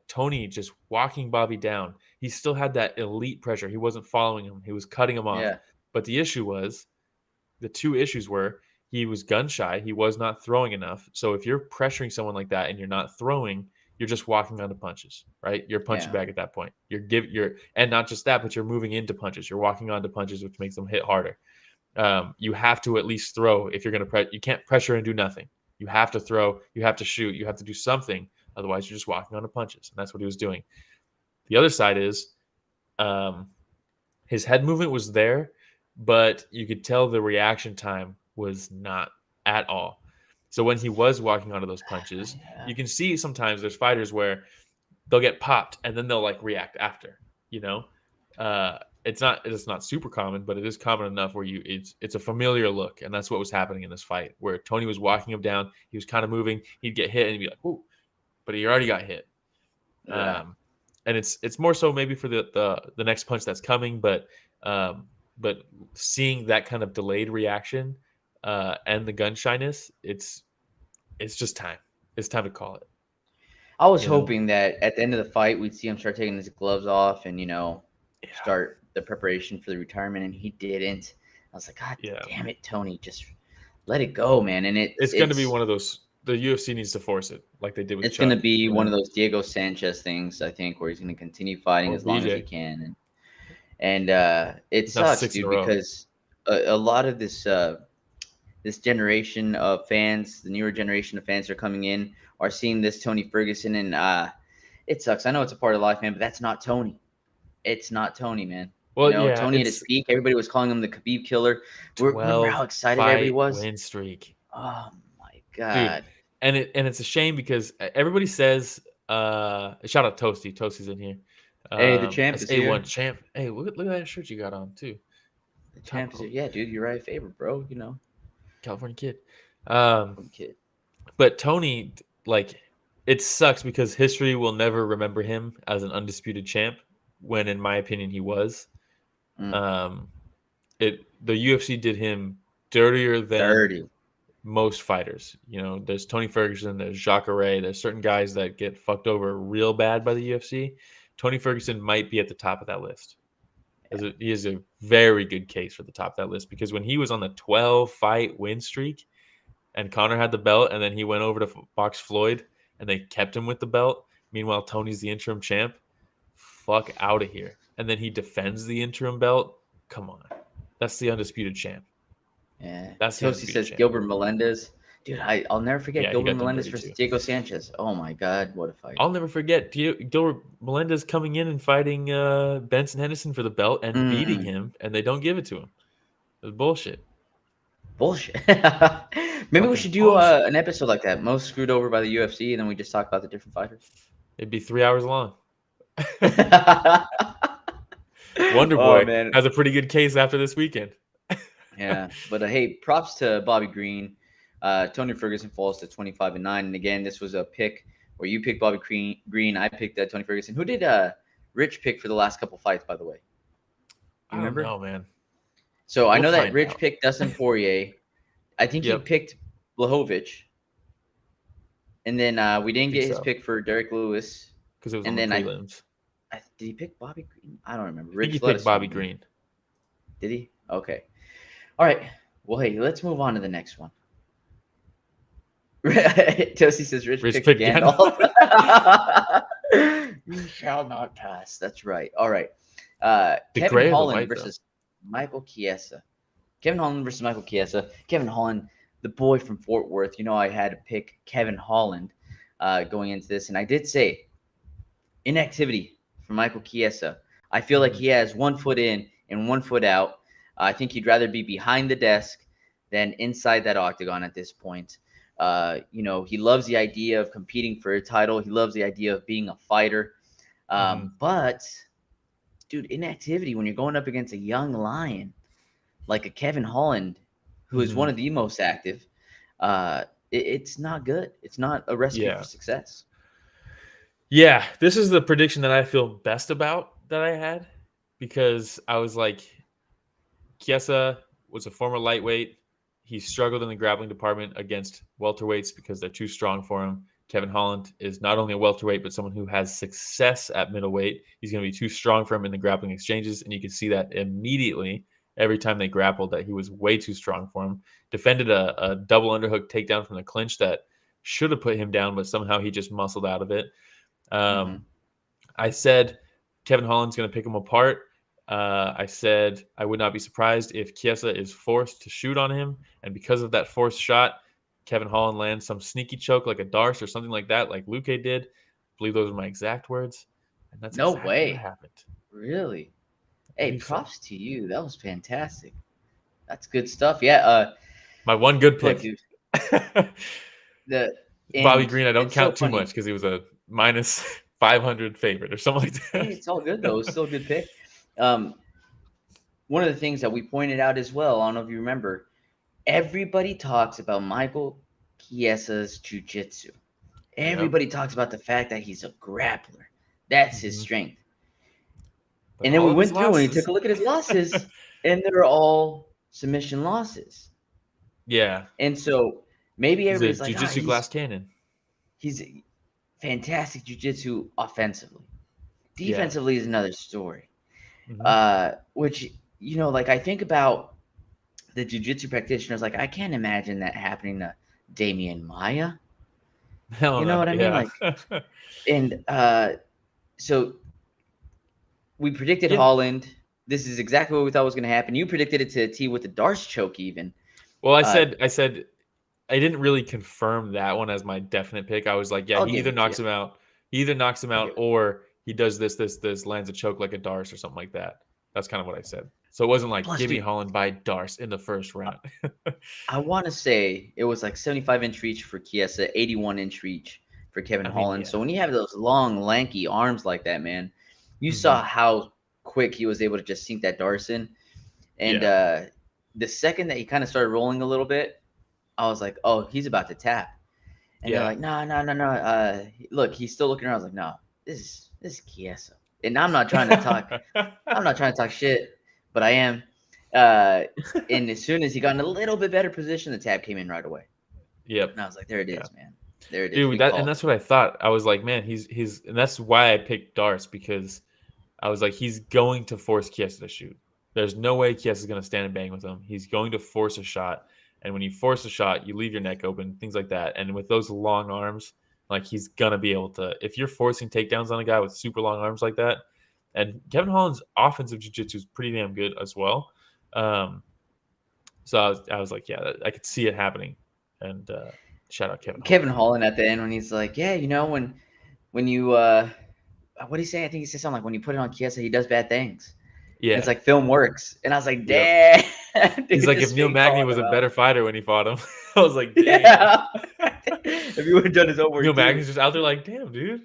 Tony just walking Bobby down. He still had that elite pressure. He wasn't following him. He was cutting him off. Yeah. But the 2 issues were he was gun shy. He was not throwing enough. So if you're pressuring someone like that and you're not throwing, you're just walking onto punches, right? You're punching back at that point. And not just that, but you're moving into punches. You're walking onto punches, which makes them hit harder. You have to at least throw if you're going to you can't pressure and do nothing. You have to throw, you have to shoot, you have to do something. Otherwise, you're just walking onto punches. And that's what he was doing. The other side is his head movement was there, but you could tell the reaction time was not at all. So when he was walking onto those punches, you can see sometimes there's fighters where they'll get popped and then they'll like react after, you know? It's not super common, but it is common enough where it's a familiar look. And that's what was happening in this fight where Tony was walking him down. He was kind of moving. He'd get hit and he'd be like, "Ooh," but he already got hit. Yeah. And it's more so maybe for the next punch that's coming, but seeing that kind of delayed reaction and the gun shyness, it's just time. It's time to call it. I was hoping that at the end of the fight, we'd see him start taking his gloves off and, start the preparation for the retirement, and he didn't. I was like, God damn it, Tony, just let it go, man. And it's going to be one of those. The UFC needs to force it, like they did with. It's going to be one of those Diego Sanchez things, I think, where he's going to continue fighting as long as he can, and it sucks, dude, because a lot of this generation of fans, the newer generation of fans, are coming in, are seeing this Tony Ferguson, and it sucks. I know it's a part of life, man, but that's not Tony. It's not Tony, man. Well, Tony at his peak, everybody was calling him the Khabib killer. Remember how excited everybody was? Win streak. Oh my God. Dude, and it's a shame because everybody says, shout out Toasty. Toasty's in here. Hey, the champ is here. A1 champ. Hey, look at that shirt you got on too. The champ is here. Yeah, dude, you're right. Favorite, bro. California kid. Kid. But Tony, like, it sucks because history will never remember him as an undisputed champ. When, in my opinion, he was. The UFC did him dirtier than most fighters. There's Tony Ferguson, there's Jacare, there's certain guys that get fucked over real bad by the UFC. Tony Ferguson might be at the top of that list. Yeah. He is a very good case for the top of that list because when he was on the 12-fight win streak and Conor had the belt and then he went over to box Floyd and they kept him with the belt, meanwhile Tony's the interim champ, fuck out of here. And then he defends the interim belt. Come on. That's the undisputed champ. Yeah. That's the undisputed says champ. Gilbert Melendez. Dude, I'll never forget Gilbert Melendez versus Diego Sanchez. Oh my God, what a fight. I'll never forget Gilbert Melendez coming in and fighting Benson Henderson for the belt and beating him, and they don't give it to him. It was bullshit. Maybe we should do an episode like that. Most screwed over by the UFC, and then we just talk about the different fighters. It'd be 3 hours long. Wonder Boy has a pretty good case after this weekend. Yeah, but hey, props to Bobby Green. Tony Ferguson falls to 25-9, and again, this was a pick where you picked Bobby Green. I picked Tony Ferguson. Who did Rich pick for the last couple fights, by the way? I don't know, man. So I We'll know that find Rich out. picked Dustin Poirier. I think he Yep. picked Błachowicz. And then we didn't think get his so. pick for Derrick Lewis. Because it was And on the then prelims. did he pick Bobby Green? I don't remember. I think he Rich, let picked us know. Bobby Green. Did he? Okay. All right. Well, hey, let's move on to the next one. Toasty says Rich picked Gandalf. You shall not pass. That's right. All right. The Kevin gray or the Holland white, versus Michael Chiesa. Kevin Holland versus Michael Chiesa. Kevin Holland, the boy from Fort Worth. You know, I had to pick Kevin Holland going into this, and I did say inactivity for Michael Chiesa. I feel like he has 1 foot in and 1 foot out. I think he'd rather be behind the desk than inside that octagon at this point. You know, he loves the idea of competing for a title. He loves the idea of being a fighter. But, dude, inactivity when you're going up against a young lion like a Kevin Holland, who is one of the most active, it's not good. It's not a recipe for success. Yeah, this is the prediction that I feel best about that I had, because I was like, Chiesa was a former lightweight. He struggled in the grappling department against welterweights because they're too strong for him. Kevin Holland is not only a welterweight, but someone who has success at middleweight. He's going to be too strong for him in the grappling exchanges, and you can see that immediately every time they grappled that he was way too strong for him. Defended a double underhook takedown from the clinch that should have put him down, but somehow he just muscled out of it. I said Kevin Holland's going to pick him apart. I said I would not be surprised if Chiesa is forced to shoot on him, and because of that forced shot, Kevin Holland lands some sneaky choke like a Darce or something like that, like Luke did. I believe those are my exact words, and that's No exactly way. what happened. Really? Hey, props to you. That was fantastic. That's good stuff. Yeah. My one good Look, pick. dude, Bobby Green, I don't count so too much because he was a minus 500 favorite or something like that. Hey, it's all good though. It's still a good pick. One of the things that we pointed out as well, I don't know if you remember, everybody talks about Michael Chiesa's jiu-jitsu. Everybody talks about the fact that he's a grappler. That's his strength. But and then we went through and he took a look at his losses, and they're all submission losses. Yeah. And so maybe everybody's like, jiu-jitsu glass cannon. He's fantastic jiu-jitsu offensively. Defensively is another story. Which, you know, like I think about the jiu-jitsu practitioners, like I can't imagine that happening to Damian Maia. Hell you know what I mean? Like, and so we predicted Holland. This is exactly what we thought was going to happen. You predicted it to a T with the Darce choke, even. Well, I said I didn't really confirm that one as my definite pick. I was like, yeah, he either knocks him out. He either knocks him out, or he does this, lands a choke like a Darce or something like that. That's kind of what I said. So it wasn't like, give me Holland by Darce in the first round. I want to say it was like 75-inch reach for Chiesa, 81-inch reach for Kevin Holland. So when you have those long, lanky arms like that, man, you saw how quick he was able to just sink that Darce in. And the second that he kind of started rolling a little bit, I was like, oh, he's about to tap. And they're like, no. Look, he's still looking around. I was like, no, this is Chiesa. And I'm not trying to talk. I'm not trying to talk shit, but I am. And as soon as he got in a little bit better position, the tap came in right away. Yep. And I was like, there it is, man. There it is. Dude, and that's what I thought. I was like, man, he's and that's why I picked Darce, because I was like, he's going to force Chiesa to shoot. There's no way Chiesa's going to stand and bang with him. He's going to force a shot. And when you force a shot, you leave your neck open, things like that. And with those long arms, like he's going to be able to, if you're forcing takedowns on a guy with super long arms like that, and Kevin Holland's offensive jiu-jitsu is pretty damn good as well. So I was like, yeah, I could see it happening. And shout out Kevin Holland at the end when he's like, yeah, you know, when you, what did he say? I think he said something like, when you put it on Chiesa, he does bad things. Yeah. And it's like film works. And I was like, damn. Dude, he's like, if Neil Magny was a better fighter when he fought him. I was like, damn. Yeah. If he would have done his own work. Neil Magny's just out there like, damn, dude.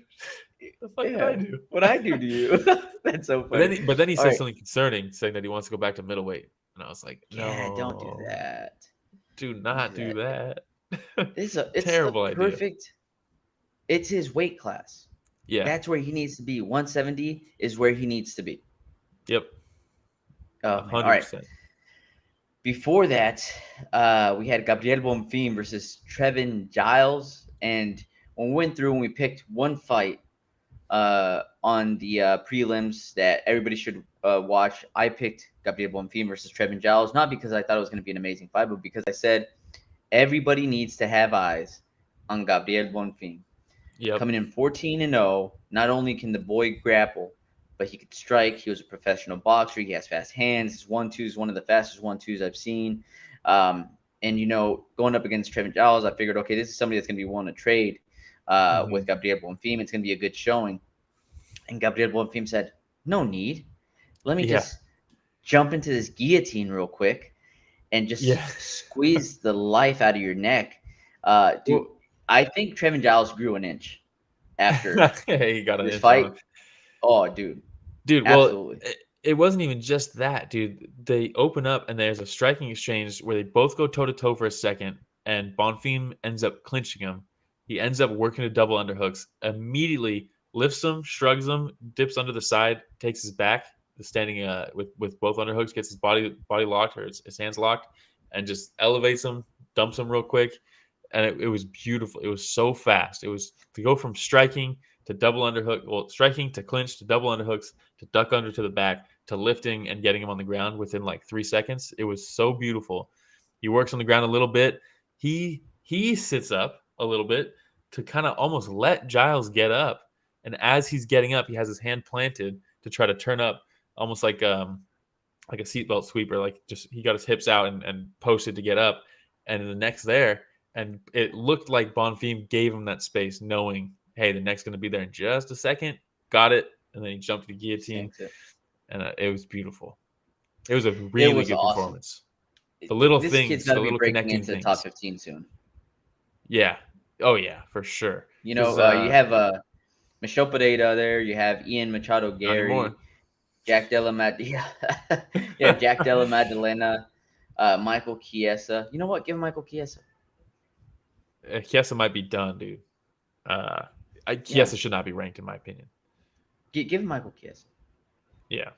What the fuck did I do? What'd I do to you? That's so funny. But then he said something concerning, saying that he wants to go back to middleweight. And I was like, no. Yeah, don't do that. Do not do that. It's terrible idea. Perfect. It's his weight class. Yeah. That's where he needs to be. 170 is where he needs to be. Yep. 100%. All right. Before that, we had Gabriel Bonfim versus Trevin Giles. And when we went through and we picked one fight on the prelims that everybody should watch, I picked Gabriel Bonfim versus Trevin Giles, not because I thought it was going to be an amazing fight, but because I said everybody needs to have eyes on Gabriel Bonfim. Yep. Coming in 14-0, not only can the boy grapple, but he could strike. He was a professional boxer. He has fast hands. His 1-2 is one of the fastest 1-2s I've seen. And, going up against Trevin Giles, I figured, okay, this is somebody that's going to be willing to trade with Gabriel Bonfim. It's going to be a good showing. And Gabriel Bonfim said, no need. Let me just jump into this guillotine real quick and just squeeze the life out of your neck. Dude, I think Trevin Giles grew an inch after he got this fight. Oh, dude, absolutely. Well, it wasn't even just that, dude. They open up and there's a striking exchange where they both go toe-to-toe for a second, and Bonfim ends up clinching him. He ends up working to double underhooks, immediately lifts him, shrugs him, dips under the side, takes his back, standing with both underhooks, gets his body locked or his hands locked, and just elevates him, dumps him real quick. And it was beautiful. It was so fast. It was to go from striking to double underhook, striking to clinch to double underhooks to duck under to the back to lifting and getting him on the ground within like 3 seconds. It was so beautiful. He works on the ground a little bit. He sits up a little bit to kind of almost let Giles get up. And as he's getting up, he has his hand planted to try to turn up, almost like a seatbelt sweeper. Like just he got his hips out and posted to get up, and the neck's there. And it looked like Bonfim gave him that space, knowing, hey, the neck's going to be there in just a second. Got it. And then he jumped to the guillotine. And it was beautiful. It was a really good performance. The little things, the little connecting things. Top 15 soon. Yeah. Oh, yeah, for sure. You have Michel Pereira there. You have Ian Machado Gary. Jack Della Jack Della Maddalena. Michael Chiesa. You know what? Give Michael Chiesa. Chiesa might be done, dude. Chiesa should not be ranked, in my opinion. Give Michael Chiesa. Yeah.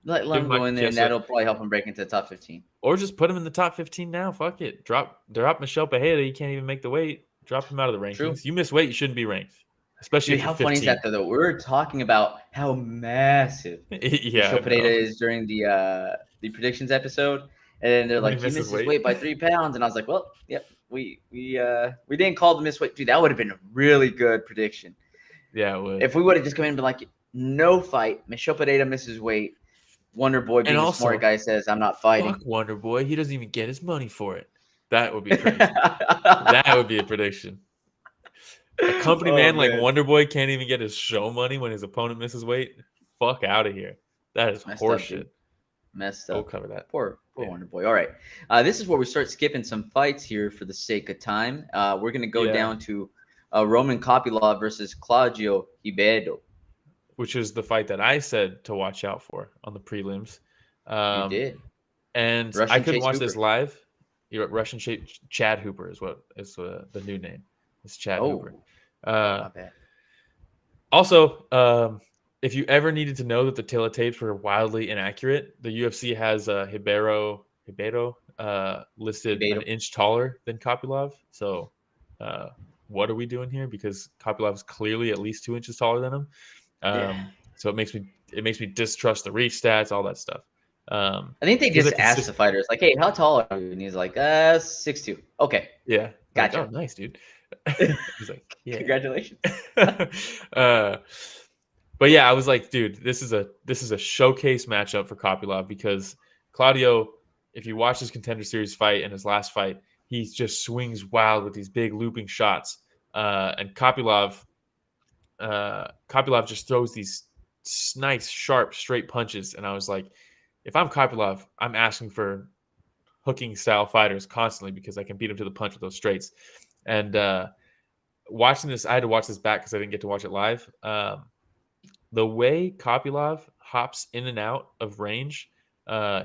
Let him go in there, and that'll probably help him break into the top 15. Or just put him in the top 15 now. Fuck it. Drop Michel Pereira. You can't even make the weight. Drop him out of the rankings. True. You miss weight, you shouldn't be ranked. Especially how funny is that, though? We're talking about how massive Michel Pereira is during the predictions episode. And then they're like, he misses weight by 3 pounds. And I was like, well, yep. We didn't call the miss weight. Dude, that would have been a really good prediction. Yeah, it would. If we would have just come in and been like, no fight, Michel Pereira misses weight. Wonder Boy being a smart guy says, I'm not fighting. Fuck Wonder Boy. He doesn't even get his money for it. That would be crazy. That would be a prediction. A company man like Wonder Boy can't even get his show money when his opponent misses weight. Fuck out of here. That is horseshit. Messed up. We'll cover that. Poor Wonder Boy. All right. This is where we start skipping some fights here for the sake of time. We're going to go down to Roman Kopylov versus Claudio Ribeiro. Which is the fight that I said to watch out for on the prelims. You did. And I couldn't watch this live. Russian shape Chad Hooper is the new name. It's Chad Hooper. Not bad. Also, if you ever needed to know that the teletapes were wildly inaccurate, the UFC has Ribeiro listed an inch taller than Kopylov. So what are we doing here? Because Kopylov is clearly at least 2 inches taller than him. So it makes me distrust the reach stats, all that stuff. I think they just asked the fighters, like, hey, how tall are you? And he's like, 6'2". Okay. Yeah. Gotcha. Like, oh, nice, dude. He's like, yeah. Congratulations. But yeah, I was like, dude, this is a showcase matchup for Kopylov, because Claudio, if you watch his Contender Series fight and his last fight, he just swings wild with these big looping shots. And Kopylov just throws these nice, sharp, straight punches. And I was like, if I'm Kopylov, I'm asking for hooking style fighters constantly, because I can beat him to the punch with those straights. And watching this, I had to watch this back because I didn't get to watch it live. The way Kopylov hops in and out of range,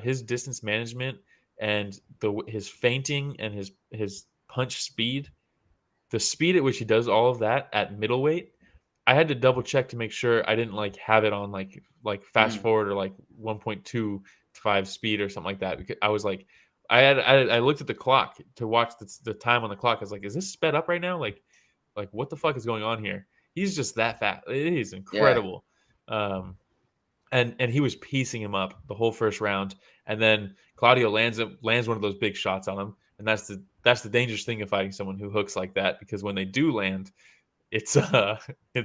his distance management and his feinting and his punch speed, the speed at which he does all of that at middleweight, I had to double check to make sure I didn't like have it on like fast forward or like 1.25 speed or something like that, because I was like, I looked at the clock to watch the time on the clock. I was like, is this sped up right now? Like what the fuck is going on here? He's just that fast. It is incredible. And he was piecing him up the whole first round. And then Claudio lands one of those big shots on him. And that's the dangerous thing of fighting someone who hooks like that, because when they do land, it's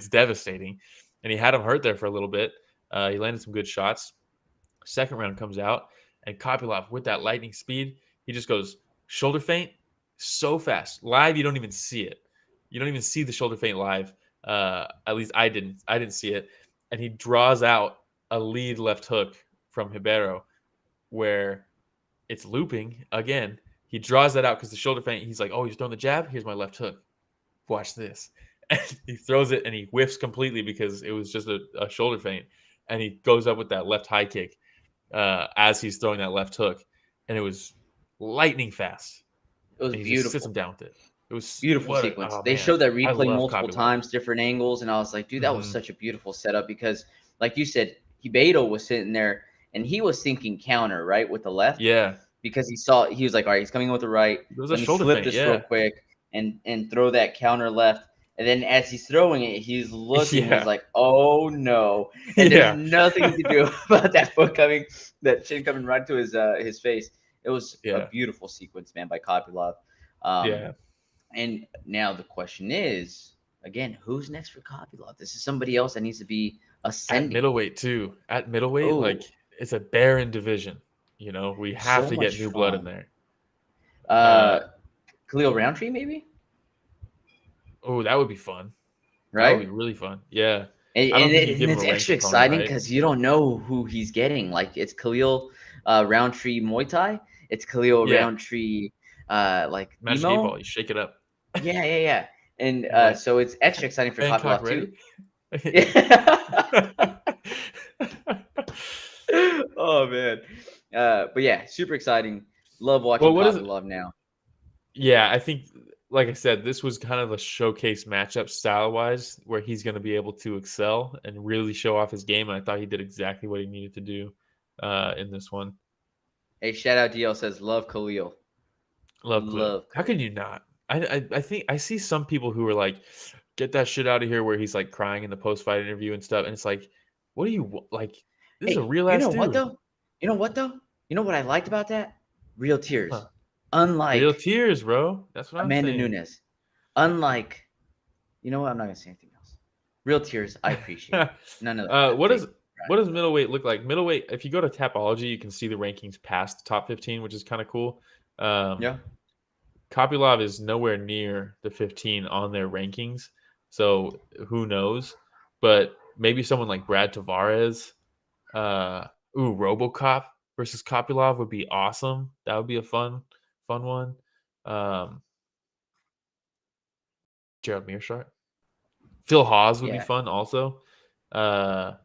devastating. And he had him hurt there for a little bit. He landed some good shots. Second round comes out, and Kopylov, with that lightning speed, he just goes shoulder feint so fast. Live, you don't even see it. You don't even see the shoulder feint live. At least I didn't see it. And he draws out a lead left hook from Ribeiro where it's looping again. He draws that out because the shoulder feint, he's like, oh, he's throwing the jab. Here's my left hook. Watch this. And he throws it and he whiffs completely because it was just a shoulder feint. And he goes up with that left high kick as he's throwing that left hook. And it was lightning fast. It was and he beautiful. Just sits him down with it. It was beautiful sequence. They showed that replay multiple Kopylov. times, different angles, and I was like, dude, that was such a beautiful setup because, like you said, Ribeiro was sitting there and he was thinking counter, right, with the left. Yeah. Because he was like, all right, he's coming in with the right. It was a shoulder feint, real quick and throw that counter left. And then as he's throwing it, he's looking. He's like, "Oh no!" And there's nothing to do about that that chin coming right to his face. It was a beautiful sequence, man, by Kopylov. And now the question is, again, who's next for Kopylov? This is somebody else that needs to be ascending. At middleweight too. At middleweight, like it's a barren division. You know, we have to get new blood in there. Khalil Roundtree, maybe. Oh, that would be fun. Right? That would be really fun. Yeah. And it's extra exciting because you don't know who he's getting. Like, it's Khalil Roundtree Muay Thai. It's Khalil Roundtree like Match Nemo. ball. You shake it up. Yeah. And so it's extra exciting for Kopylov too. Oh, man. But yeah, super exciting. Love watching Kopylov now. Yeah, I think, like I said, this was kind of a showcase matchup style-wise where he's going to be able to excel and really show off his game. And I thought he did exactly what he needed to do in this one. Hey, shout out DL says, love Khalil. Love Khalil. How could you not? I think I see some people who are like, get that shit out of here, where he's like crying in the post-fight interview and stuff. And it's like, what do you like? This is a real ass dude. You know what though? You know what I liked about that? Real tears. Huh. Unlike real tears, bro. That's what Amanda I'm saying. Nunes. Unlike, you know what? I'm not gonna say anything else. Real tears, I appreciate. None of that. What does middleweight look like? Middleweight, if you go to Tapology, you can see the rankings past the top 15, which is kind of cool. Kopylov is nowhere near the 15 on their rankings, so who knows? But maybe someone like Brad Tavares, RoboCop versus Kopylov would be awesome. That would be a fun one. Gerald Meerschaert. Phil Hawes would be fun also. I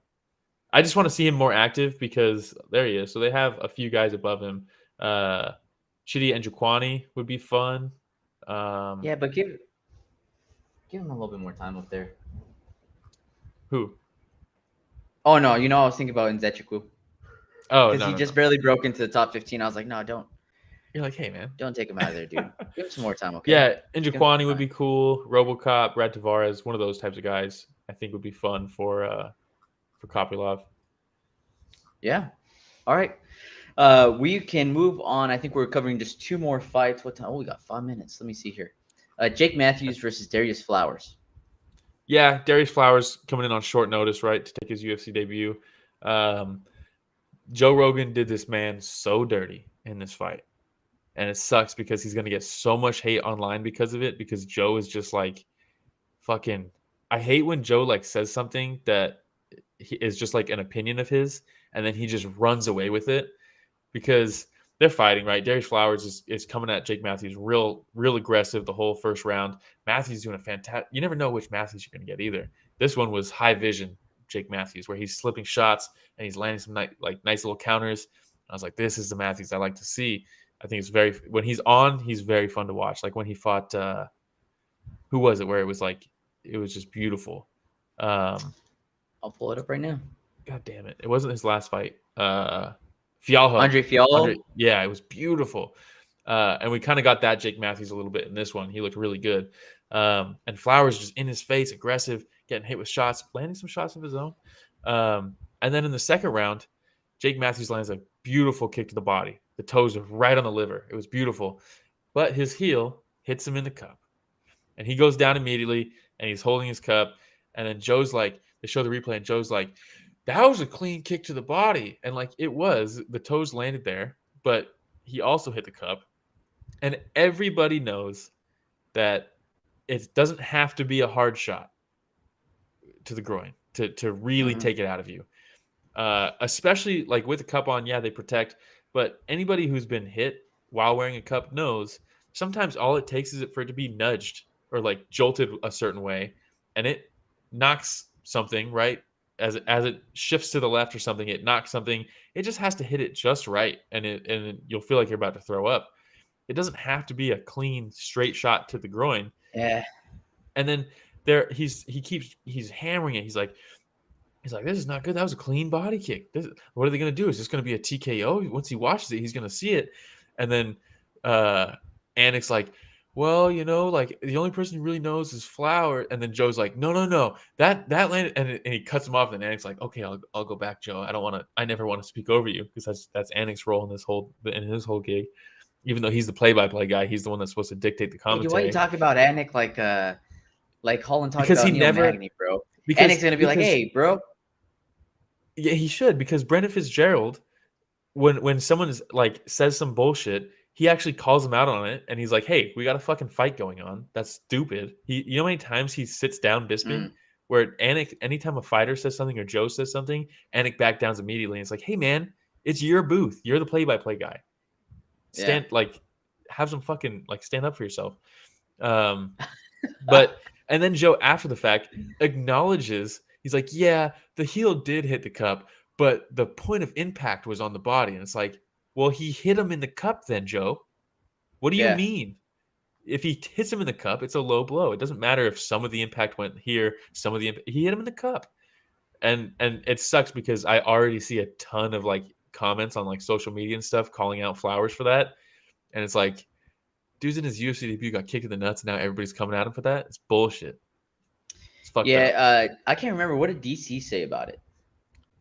just want to see him more active because there he is. So they have a few guys above him. Chidi Njokwani would be fun. But give him a little bit more time up there. Who? Oh, no. You know, I was thinking about Nzechukwu. Oh, because he just barely broke into the top 15. I was like, no, don't. You're like, hey, man. Don't take him out of there, dude. Give him some more time, okay? Yeah, Njokwani would be cool. RoboCop, Brad Tavares, one of those types of guys I think would be fun for Kopylov. Yeah. All right. We can move on. I think we're covering just two more fights. What time? Oh, we got 5 minutes. Let me see here. Jake Matthews versus Darius Flowers. Yeah, Darius Flowers coming in on short notice, right, to take his UFC debut. Joe Rogan did this man so dirty in this fight. And it sucks because he's going to get so much hate online because of it, because Joe is just like fucking – I hate when Joe like says something that is just like an opinion of his, and then he just runs away with it because they're fighting, right? Darius Flowers is coming at Jake Matthews real aggressive the whole first round. Matthews doing a fantastic – you never know which Matthews you're going to get either. This one was high vision Jake Matthews where he's slipping shots and he's landing some nice little counters. I was like, this is the Matthews I like to see. I think it's when he's on, he's very fun to watch. Like when he fought, who was it? Where it was like, it was just beautiful. I'll pull it up right now. God damn it. It wasn't his last fight. Fialho. Andre Fialho? Yeah, it was beautiful. And we kind of got that Jake Matthews a little bit in this one. He looked really good. And Flowers just in his face, aggressive, getting hit with shots, landing some shots of his own. And then in the second round, Jake Matthews lands a beautiful kick to the body. The toes are right on the liver. It was beautiful. But his heel hits him in the cup. And he goes down immediately, and he's holding his cup. And then Joe's like, they show the replay, and Joe's like, that was a clean kick to the body. And like, it was. The toes landed there, but he also hit the cup. And everybody knows that it doesn't have to be a hard shot to the groin to really take it out of you. Especially like with the cup on, yeah, they protect. But anybody who's been hit while wearing a cup knows sometimes all it takes is for it to be nudged or like jolted a certain way, and it knocks something, right? As it shifts to the left or something, it knocks something. It just has to hit it just right, and you'll feel like you're about to throw up. It doesn't have to be a clean, straight shot to the groin. Yeah. And then he's hammering it. He's like, this is not good. That was a clean body kick. What are they going to do? Is this going to be a TKO? Once he watches it, he's going to see it. And then Anik's like, well, like the only person who really knows is Flower. And then Joe's like, no, that landed, and he cuts him off. And Anik's like, okay, I'll go back, Joe. I never want to speak over you, because that's Anik's role in his whole gig. Even though he's the play-by-play guy, he's the one that's supposed to dictate the commentary. Why are you talking about Anik like Holland talking because about he Neil never, Magny, bro? Anik's gonna be like, hey, bro. Yeah, he should, because Brendan Fitzgerald, when someone like says some bullshit, he actually calls him out on it, and he's like, hey, we got a fucking fight going on. That's stupid. You know how many times he sits down Bisping, where Anik, anytime a fighter says something or Joe says something, Anik back downs immediately. And it's like, hey man, it's your booth. You're the play-by-play guy. Have some fucking stand up for yourself. But and then Joe, after the fact, acknowledges, he's like, yeah, the heel did hit the cup, but the point of impact was on the body. And it's like, well, he hit him in the cup then, Joe. What do you mean? If he hits him in the cup, it's a low blow. It doesn't matter if some of the impact went here, he hit him in the cup. And it sucks, because I already see a ton of comments on social media and stuff calling out Flowers for that. And it's like, dude's in his UFC debut, got kicked in the nuts, and now everybody's coming at him for that. It's bullshit. It's fucked up. I can't remember. What did DC say about it?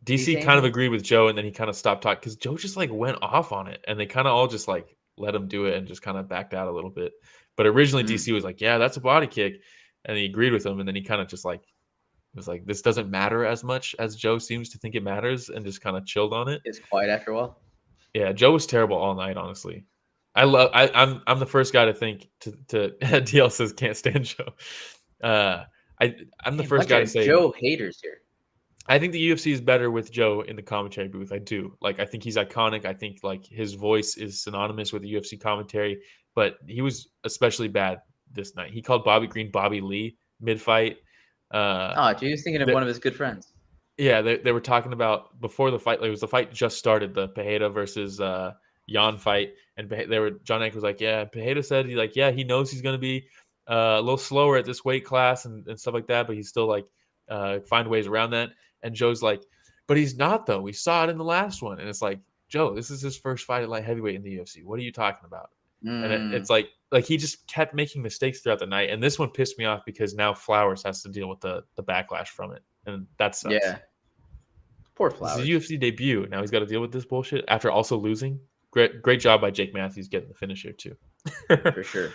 DC kind of agreed with Joe, and then he kind of stopped talking, because Joe just went off on it, and they kind of all just let him do it and just kind of backed out a little bit. But originally DC was like, yeah, that's a body kick, and he agreed with him, and then he kind of just was like, this doesn't matter as much as Joe seems to think it matters, and just kind of chilled on it. It's quiet after a while. Yeah, Joe was terrible all night, honestly. I'm the first guy to think to DL says can't stand Joe. I'm the first guy to say Joe haters here. I think the UFC is better with Joe in the commentary booth. I do. I think he's iconic. I think his voice is synonymous with the UFC commentary, but he was especially bad this night. He called Bobby Green Bobby Lee mid-fight. He was thinking of one of his good friends. Yeah, they were talking about before the fight. The fight just started, the Pereira versus Jan fight, and John Anik was like, yeah, Pereira said he knows he's going to be a little slower at this weight class and stuff like that, but he's still find ways around that. And Joe's like, but he's not, though. We saw it in the last one. And it's like, Joe, this is his first fight at light heavyweight in the UFC. What are you talking about? And it's like he just kept making mistakes throughout the night. And this one pissed me off, because now Flowers has to deal with the backlash from it. And that sucks. Yeah. Poor Flowers. It's his UFC debut. Now he's got to deal with this bullshit after also losing. Great job by Jake Matthews getting the finish here, too. For sure.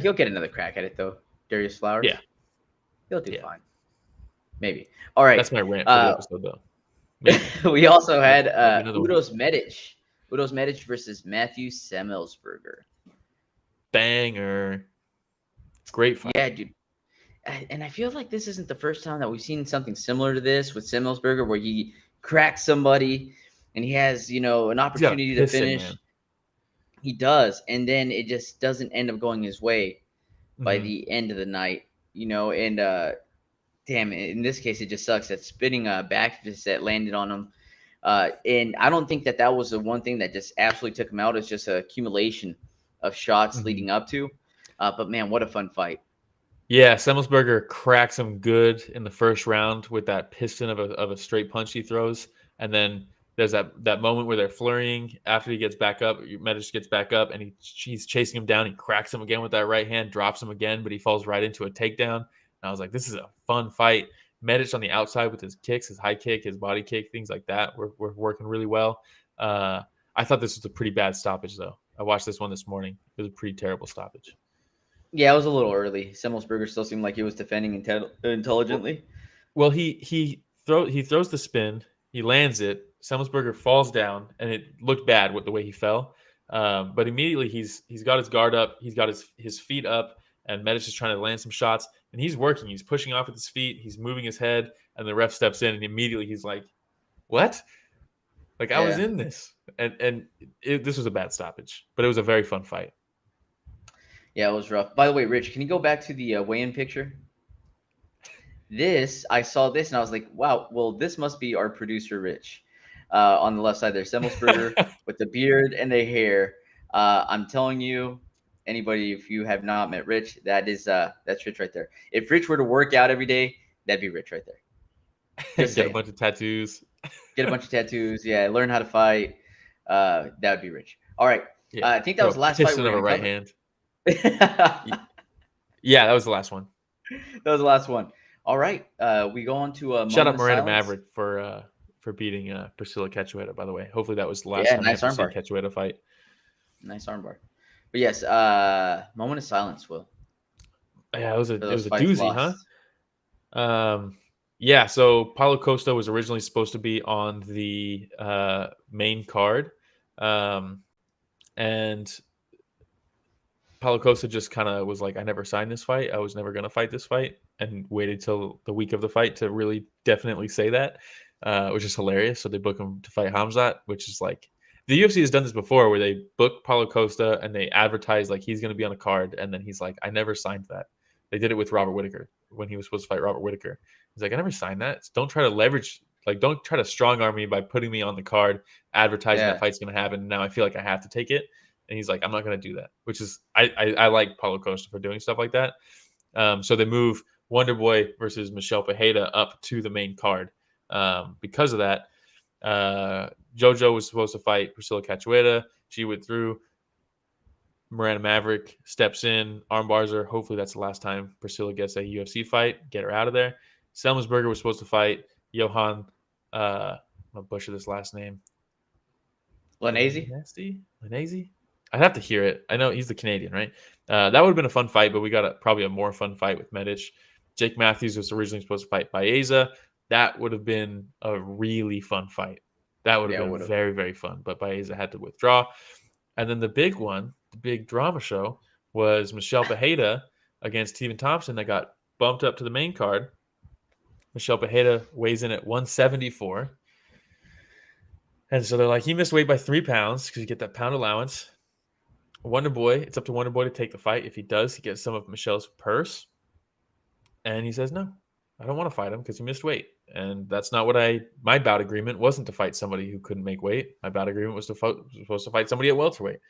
He'll get another crack at it, though. Darrius Flowers. Yeah. He'll do fine. Maybe. All right. That's my rant for the episode, though. We also had Uros Medic versus Matthew Semelsberger. Banger. Great fight. Yeah, dude. And I feel like this isn't the first time that we've seen something similar to this with Semelsberger, where he cracks somebody and he has, an opportunity to finish. He does. And then it just doesn't end up going his way by the end of the night, and damn, in this case, it just sucks that spinning back fist that landed on him. And I don't think that was the one thing that just absolutely took him out. It's just an accumulation of shots leading up to. But man, what a fun fight. Yeah, Semelsberger cracks him good in the first round with that piston of a straight punch he throws. And then There's that moment where they're flurrying after he gets back up. Medic gets back up, and he's chasing him down. He cracks him again with that right hand, drops him again, but he falls right into a takedown. And I was like, this is a fun fight. Medic on the outside with his kicks, his high kick, his body kick, things like that. We're working really well. I thought this was a pretty bad stoppage, though. I watched this one this morning. It was a pretty terrible stoppage. Yeah, it was a little early. Semelsberger still seemed like he was defending intelligently. Well, he throws the spin. He lands it. Semelsberger falls down, and it looked bad with the way he fell. But immediately he's got his guard up. He's got his feet up, and Medic is trying to land some shots. And he's working. He's pushing off with his feet. He's moving his head, and the ref steps in, and immediately he's like, "What? Like I was in this." And this was a bad stoppage, but it was a very fun fight. Yeah, it was rough. By the way, Rich, can you go back to the weigh-in picture? I saw this, and I was like, wow, well, this must be our producer, Rich. On the left side there, Semelsberger with the beard and the hair. I'm telling you, anybody, if you have not met Rich, that's Rich right there. If Rich were to work out every day, that'd be Rich right there. Just get a bunch of tattoos. Get a bunch of tattoos. Yeah, learn how to fight. That would be Rich. All right. Yeah. I think that was the last fight. Of a right hand. Yeah, that was the last one. That was the last one. All right. We go on to shout out Miranda Maverick for beating Priscilla Cachoeira, by the way. Hopefully that was the last time nice armbar. Cachoeira fight. Nice armbar. But yes, moment of silence, Will. Yeah, it was a doozy, huh? Yeah, so Paulo Costa was originally supposed to be on the main card. And Paulo Costa just kind of was like, I never signed this fight. I was never going to fight this fight, and waited till the week of the fight to really definitely say that, which is hilarious. So they book him to fight Hamzat, which is like, the UFC has done this before where they book Paulo Costa and they advertise like he's going to be on a card. And then he's like, I never signed that. They did it with Robert Whittaker when he was supposed to fight Robert Whittaker. He's like, I never signed that. Don't try to leverage, like, don't try to strong arm me by putting me on the card, advertising that fight's going to happen. Now I feel like I have to take it. And he's like, I'm not going to do that, which is, I like Paulo Costa for doing stuff like that. So they move Wonder Boy versus Michel Pereira up to the main card. Because of that, Jojo was supposed to fight Priscilla Cachoeira. She withdrew. Miranda Maverick steps in, arm bars her. Hopefully that's the last time Priscilla gets a UFC fight. Get her out of there. Semelsberger was supposed to fight Johan. I'm going to butcher this last name. Lanese? I'd have to hear it. I know he's the Canadian, right? That would have been a fun fight, but we got probably a more fun fight with Medic. Jake Matthews was originally supposed to fight Baeza. That would have been a really fun fight. That would have been very, very fun. But Baeza had to withdraw. And then the big one, the big drama show, was Michel Pereira against Stephen Thompson that got bumped up to the main card. Michel Pereira weighs in at 174. And so they're like, he missed weight by 3 pounds because you get that pound allowance. Wonder Boy, it's up to Wonder Boy to take the fight. If he does, he gets some of Michel's purse. And he says, no, I don't want to fight him because he missed weight. And that's not what my bout agreement wasn't to fight somebody who couldn't make weight. My bout agreement was supposed to fight somebody at welterweight.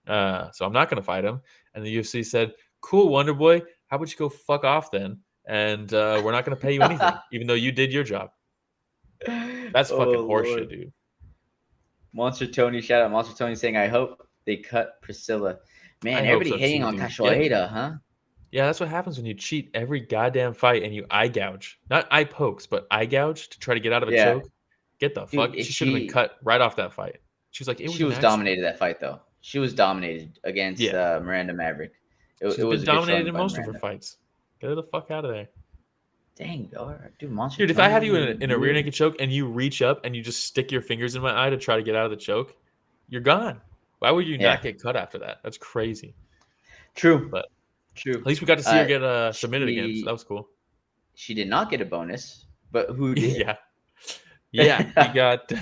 So I'm not going to fight him. And the UFC said, cool, Wonder Boy, how about you go fuck off then? And we're not going to pay you anything, even though you did your job. That's fucking horseshit, dude. Monster Tony, shout out Monster Tony saying, I hope they cut Priscilla. Man, everybody hating on Cachoeira, huh? Yeah, that's what happens when you cheat every goddamn fight and you eye gouge. Not eye pokes, but eye gouge to try to get out of a choke. Get the fuck. She should have been cut right off that fight. She was like, she was dominated that fight, though. She was dominated against Miranda Maverick. She's been dominated in most of her fights. Get her the fuck out of there. Dang, dude, Monster. Dude, if I had you in a rear naked choke and you reach up and you just stick your fingers in my eye to try to get out of the choke, you're gone. Why would you not get cut after that? That's crazy. True. But at least we got to see her get submitted again. So that was cool. She did not get a bonus, but who did? Yeah, we got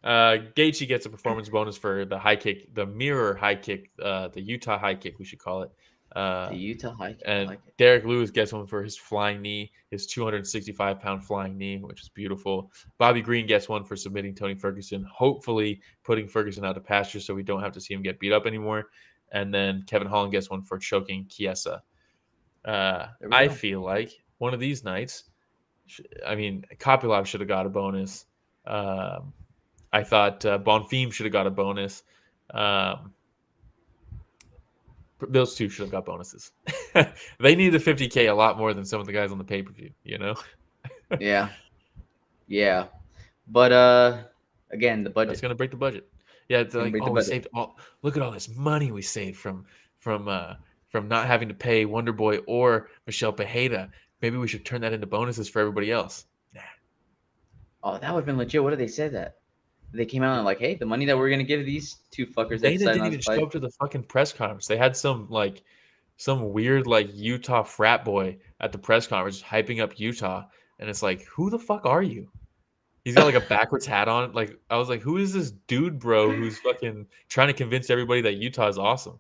Gaethje gets a performance bonus for the high kick, the mirror high kick, the Utah high kick, we should call it. The Utah high kick. And Derrick Lewis gets one for his flying knee, his 265-pound flying knee, which is beautiful. Bobby Green gets one for submitting Tony Ferguson, hopefully putting Ferguson out of pasture so we don't have to see him get beat up anymore. And then Kevin Holland gets one for choking Chiesa. I feel like one of these nights, Kopylov should have got a bonus. I thought Bonfim should have got a bonus. Those two should have got bonuses. They need the 50K a lot more than some of the guys on the pay-per-view, Yeah. Yeah. But again, the budget. That's gonna break the budget. Yeah, it's like, we saved look at all this money we saved from not having to pay Wonder Boy or Michel Pereira. Maybe we should turn that into bonuses for everybody else. Nah. Oh, that would have been legit. What did they say that? They came out and like, hey, the money that we're gonna give these two fuckers. They didn't even show up to the fucking press conference. They had some weird Utah frat boy at the press conference hyping up Utah, and it's like, who the fuck are you? He's got a backwards hat on. I was like, who is this dude, bro, who's fucking trying to convince everybody that Utah is awesome?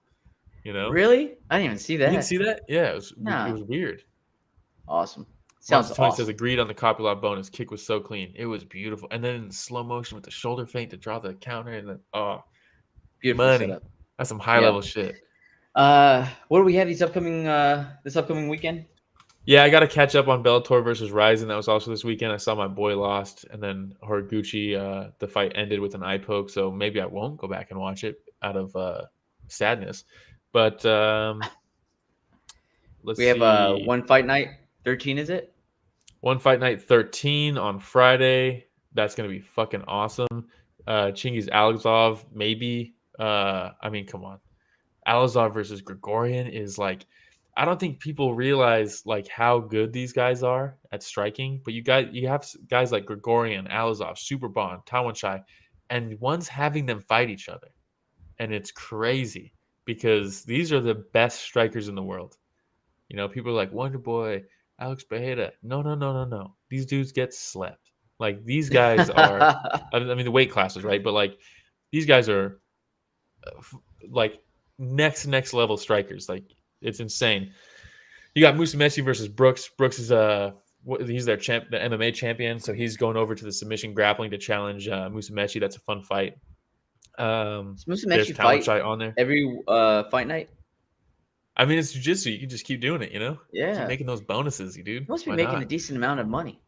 Really? I didn't even see that. You didn't see that? Yeah, it was weird. Awesome. Sounds Tony awesome. says agreed on the Kopylov bonus. Kick was so clean. It was beautiful. And then in slow motion with the shoulder feint to draw the counter, and then beautiful money. Setup. That's some high level shit. What do we have this upcoming weekend? Yeah, I got to catch up on Bellator versus Ryzen. That was also this weekend. I saw my boy lost, and then Horiguchi, the fight ended with an eye poke, so maybe I won't go back and watch it out of sadness. But we have one fight night. 13, is it? One fight night 13 on Friday. That's going to be fucking awesome. Chingiz Alexov, maybe. I mean, come on. Alexov versus Gregorian is I don't think people realize how good these guys are at striking. But you have guys like Gregorian, Alexov, Superbond, Tawanchai, and one's having them fight each other. And it's crazy because these are the best strikers in the world. People are like Wonder Boy, Alex Pereira. No. These dudes get slept. These guys are, I mean, the weight classes, right? But these guys are next level strikers. It's insane. You got Musumeci versus Brooks. Brooks is he's their the MMA champion, so he's going over to the submission grappling to challenge Musumeci. That's a fun fight. Does Musumeci fight on there every fight night? I mean, it's jiu-jitsu. You can just keep doing it, Yeah. Keep making those bonuses, dude. He must be making a decent amount of money.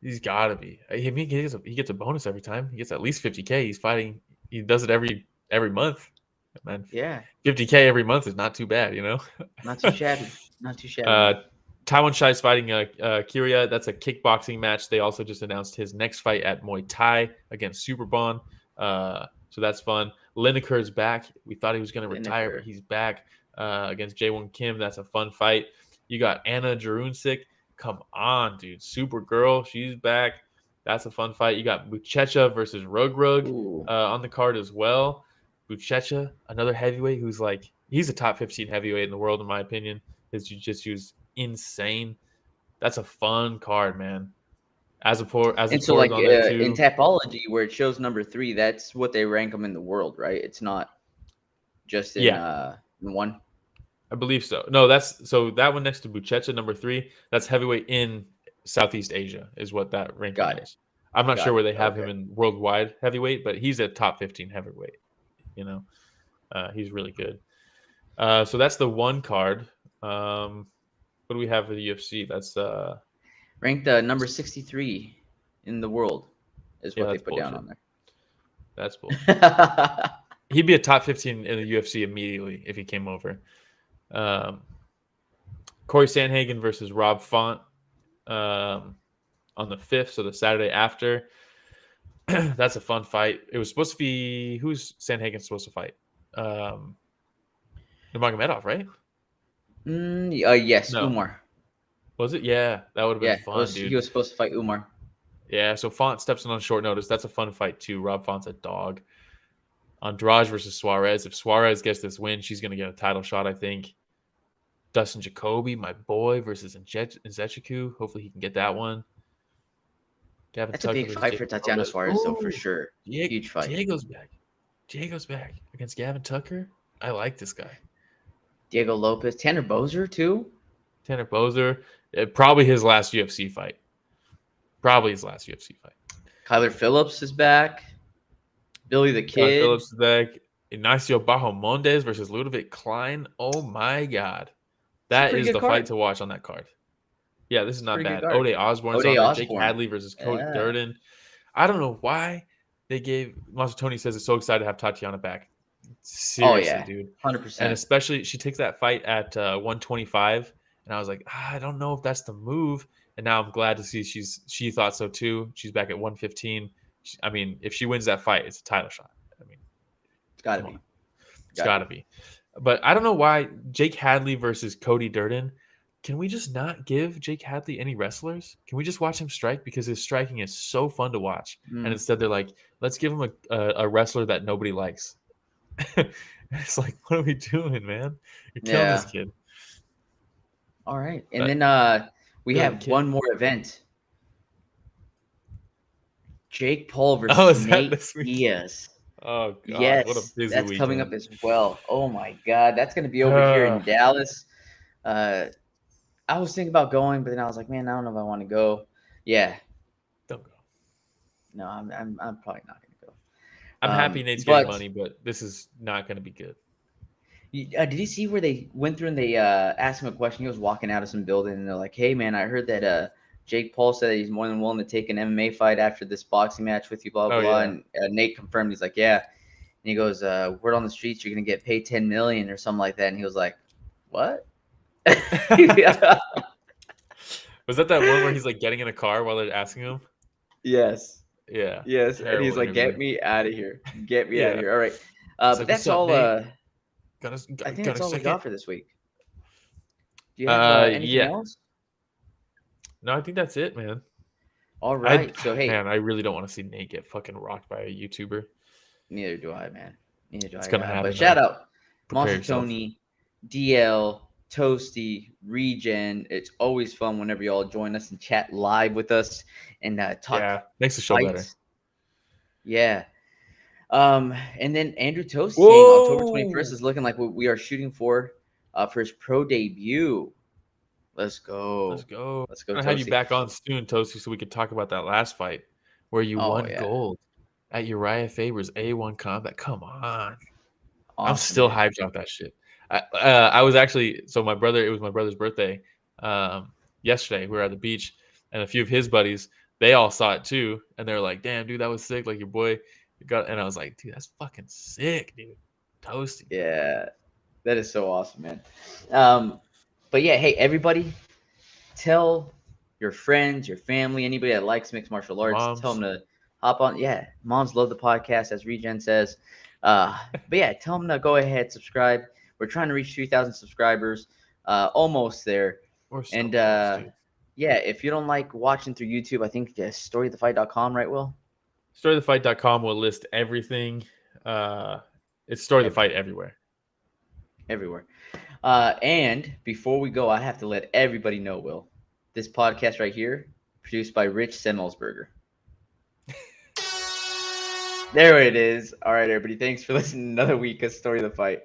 He's got to be. I mean, he gets a bonus every time. He gets at least 50K. He's fighting. He does it every month. Man, yeah. 50K every month is not too bad, Not too shabby. Not too shabby. Tawanchai's fighting Kiria. That's a kickboxing match. They also just announced his next fight at Muay Thai against Superbond. So that's fun. Lineker's back. We thought he was going to retire, but he's back. Against Jaewon Kim. That's a fun fight. You got Anna Jarunsik. Come on, dude. Supergirl. She's back. That's a fun fight. You got Buchecha versus Rug on the card as well. Buchecha, another heavyweight who's he's a top 15 heavyweight in the world, in my opinion. His jiu-jitsu is insane. That's a fun card, man. In Tapology, where it shows number 3, that's what they rank them in the world, right? It's not just in one. I believe so. No, that one next to Buchecha, number 3, that's heavyweight in Southeast Asia, is what that ranking is. I'm not sure where they have him in worldwide heavyweight, but he's a top 15 heavyweight. He's really good. So that's the one card. What do we have for the UFC? That's ranked number 63 in the world is what they put bullshit. Down on there. That's bullshit. He'd be a top 15 in the UFC immediately if he came over. Corey Sandhagen versus Rob Font on the 5th, so the Saturday after. That's a fun fight. It was supposed to be... Who's Sandhagen supposed to fight? Nurmagomedov, right? Yes, no. Umar. Was it? Yeah, that would have been fun, dude. He was supposed to fight Umar. Yeah, so Font steps in on short notice. That's a fun fight, too. Rob Font's a dog. Andrade versus Suarez. If Suarez gets this win, she's going to get a title shot, I think. Dustin Jacoby, my boy, versus Nzechukwu. Hopefully he can get that one. That's a big fight for Tatiana Suarez, though, for sure. Huge fight. Diego's back against Gavin Tucker. I like this guy. Diego Lopez. Tanner Boser, too? Tanner Boser. Probably his last UFC fight. Kyler Phillips is back. Billy the Kid. Kyler Phillips is back. Ignacio Bahamondes versus Ludovic Klein. Oh, my God. That is the fight to watch on that card. Yeah, this is not bad. Ode Osborne. Jake Hadley versus Cody Durden. I don't know why they gave Tony says it's so excited to have Tatiana back. Seriously, dude. 100%. And especially she takes that fight at 125, and I was like, I don't know if that's the move. And now I'm glad to see she thought so too. She's back at 115. I mean, if she wins that fight, it's a title shot. I mean, it's gotta be. It's gotta be. But I don't know why Jake Hadley versus Cody Durden. Can we just not give Jake Hadley any wrestlers? Can we just watch him strike? Because his striking is so fun to watch. And instead they're like, let's give him a wrestler that nobody likes. It's like, what are we doing, man? You're killing this kid. All right. And then we have one more event. Jake Paul versus Nate Diaz. Oh, God. Yes, what a busy that's weekend. coming up as well. Oh, my God. That's going to be over here in Dallas. I was thinking about going, but then I was like, man, I don't know if I want to go. Yeah. Don't go. No, I'm probably not going to go. I'm happy Nate's getting money, but this is not going to be good. Did you see where they went through and they asked him a question? He was walking out of some building, and they're like, hey, man, I heard that Jake Paul said that he's more than willing to take an MMA fight after this boxing match with you, blah, blah, blah. And Nate confirmed. He's like, yeah. And he goes, word on the streets, you're going to get paid $10 million or something like that. And he was like, what? Was that one where he's like getting in a car while they're asking him? Yes. Yeah. Yes. And he's like, get me out of here. Get me out of here. All right. But like, that's all. I think that's all we got for this week. Do you have anything else? No, I think that's it, man. All right. So, hey. Man, I really don't want to see Nate get fucking rocked by a YouTuber. Neither do I, man. Neither do I. It's going to happen. But shout out Monster Tony, DL, Toasty, Regen. It's always fun whenever y'all join us and chat live with us and talk. Yeah, makes the show better. Yeah. And then Andrew Toasty October 21st is looking like what we are shooting for his pro debut. Let's go. Let's go. I'll have you back on soon, Toasty, so we could talk about that last fight where you won gold at Uriah Faber's A1 combat. Come on. Awesome, I'm still hyped off that shit. I was actually, it was my brother's birthday yesterday. We were at the beach, and a few of his buddies, they all saw it too, and they were like, damn, dude, that was sick. Like, your boy got, and I was like, dude, that's fucking sick, dude. Toasty. Yeah, that is so awesome, man. But yeah, hey, everybody, tell your friends, your family, anybody that likes mixed martial arts, tell them to hop on. Yeah, moms love the podcast, as Regen says. But yeah, tell them to go ahead, subscribe. We're trying to reach 3,000 subscribers, almost there. And yeah, if you don't like watching through YouTube, I think storyofthefight.com, right, Will? Storyofthefight.com will list everything. It's Story of the Fight everywhere. Everywhere. And before we go, I have to let everybody know, Will, this podcast right here, produced by Rich Semelsberger. There it is. All right, everybody. Thanks for listening to another week of Story of the Fight.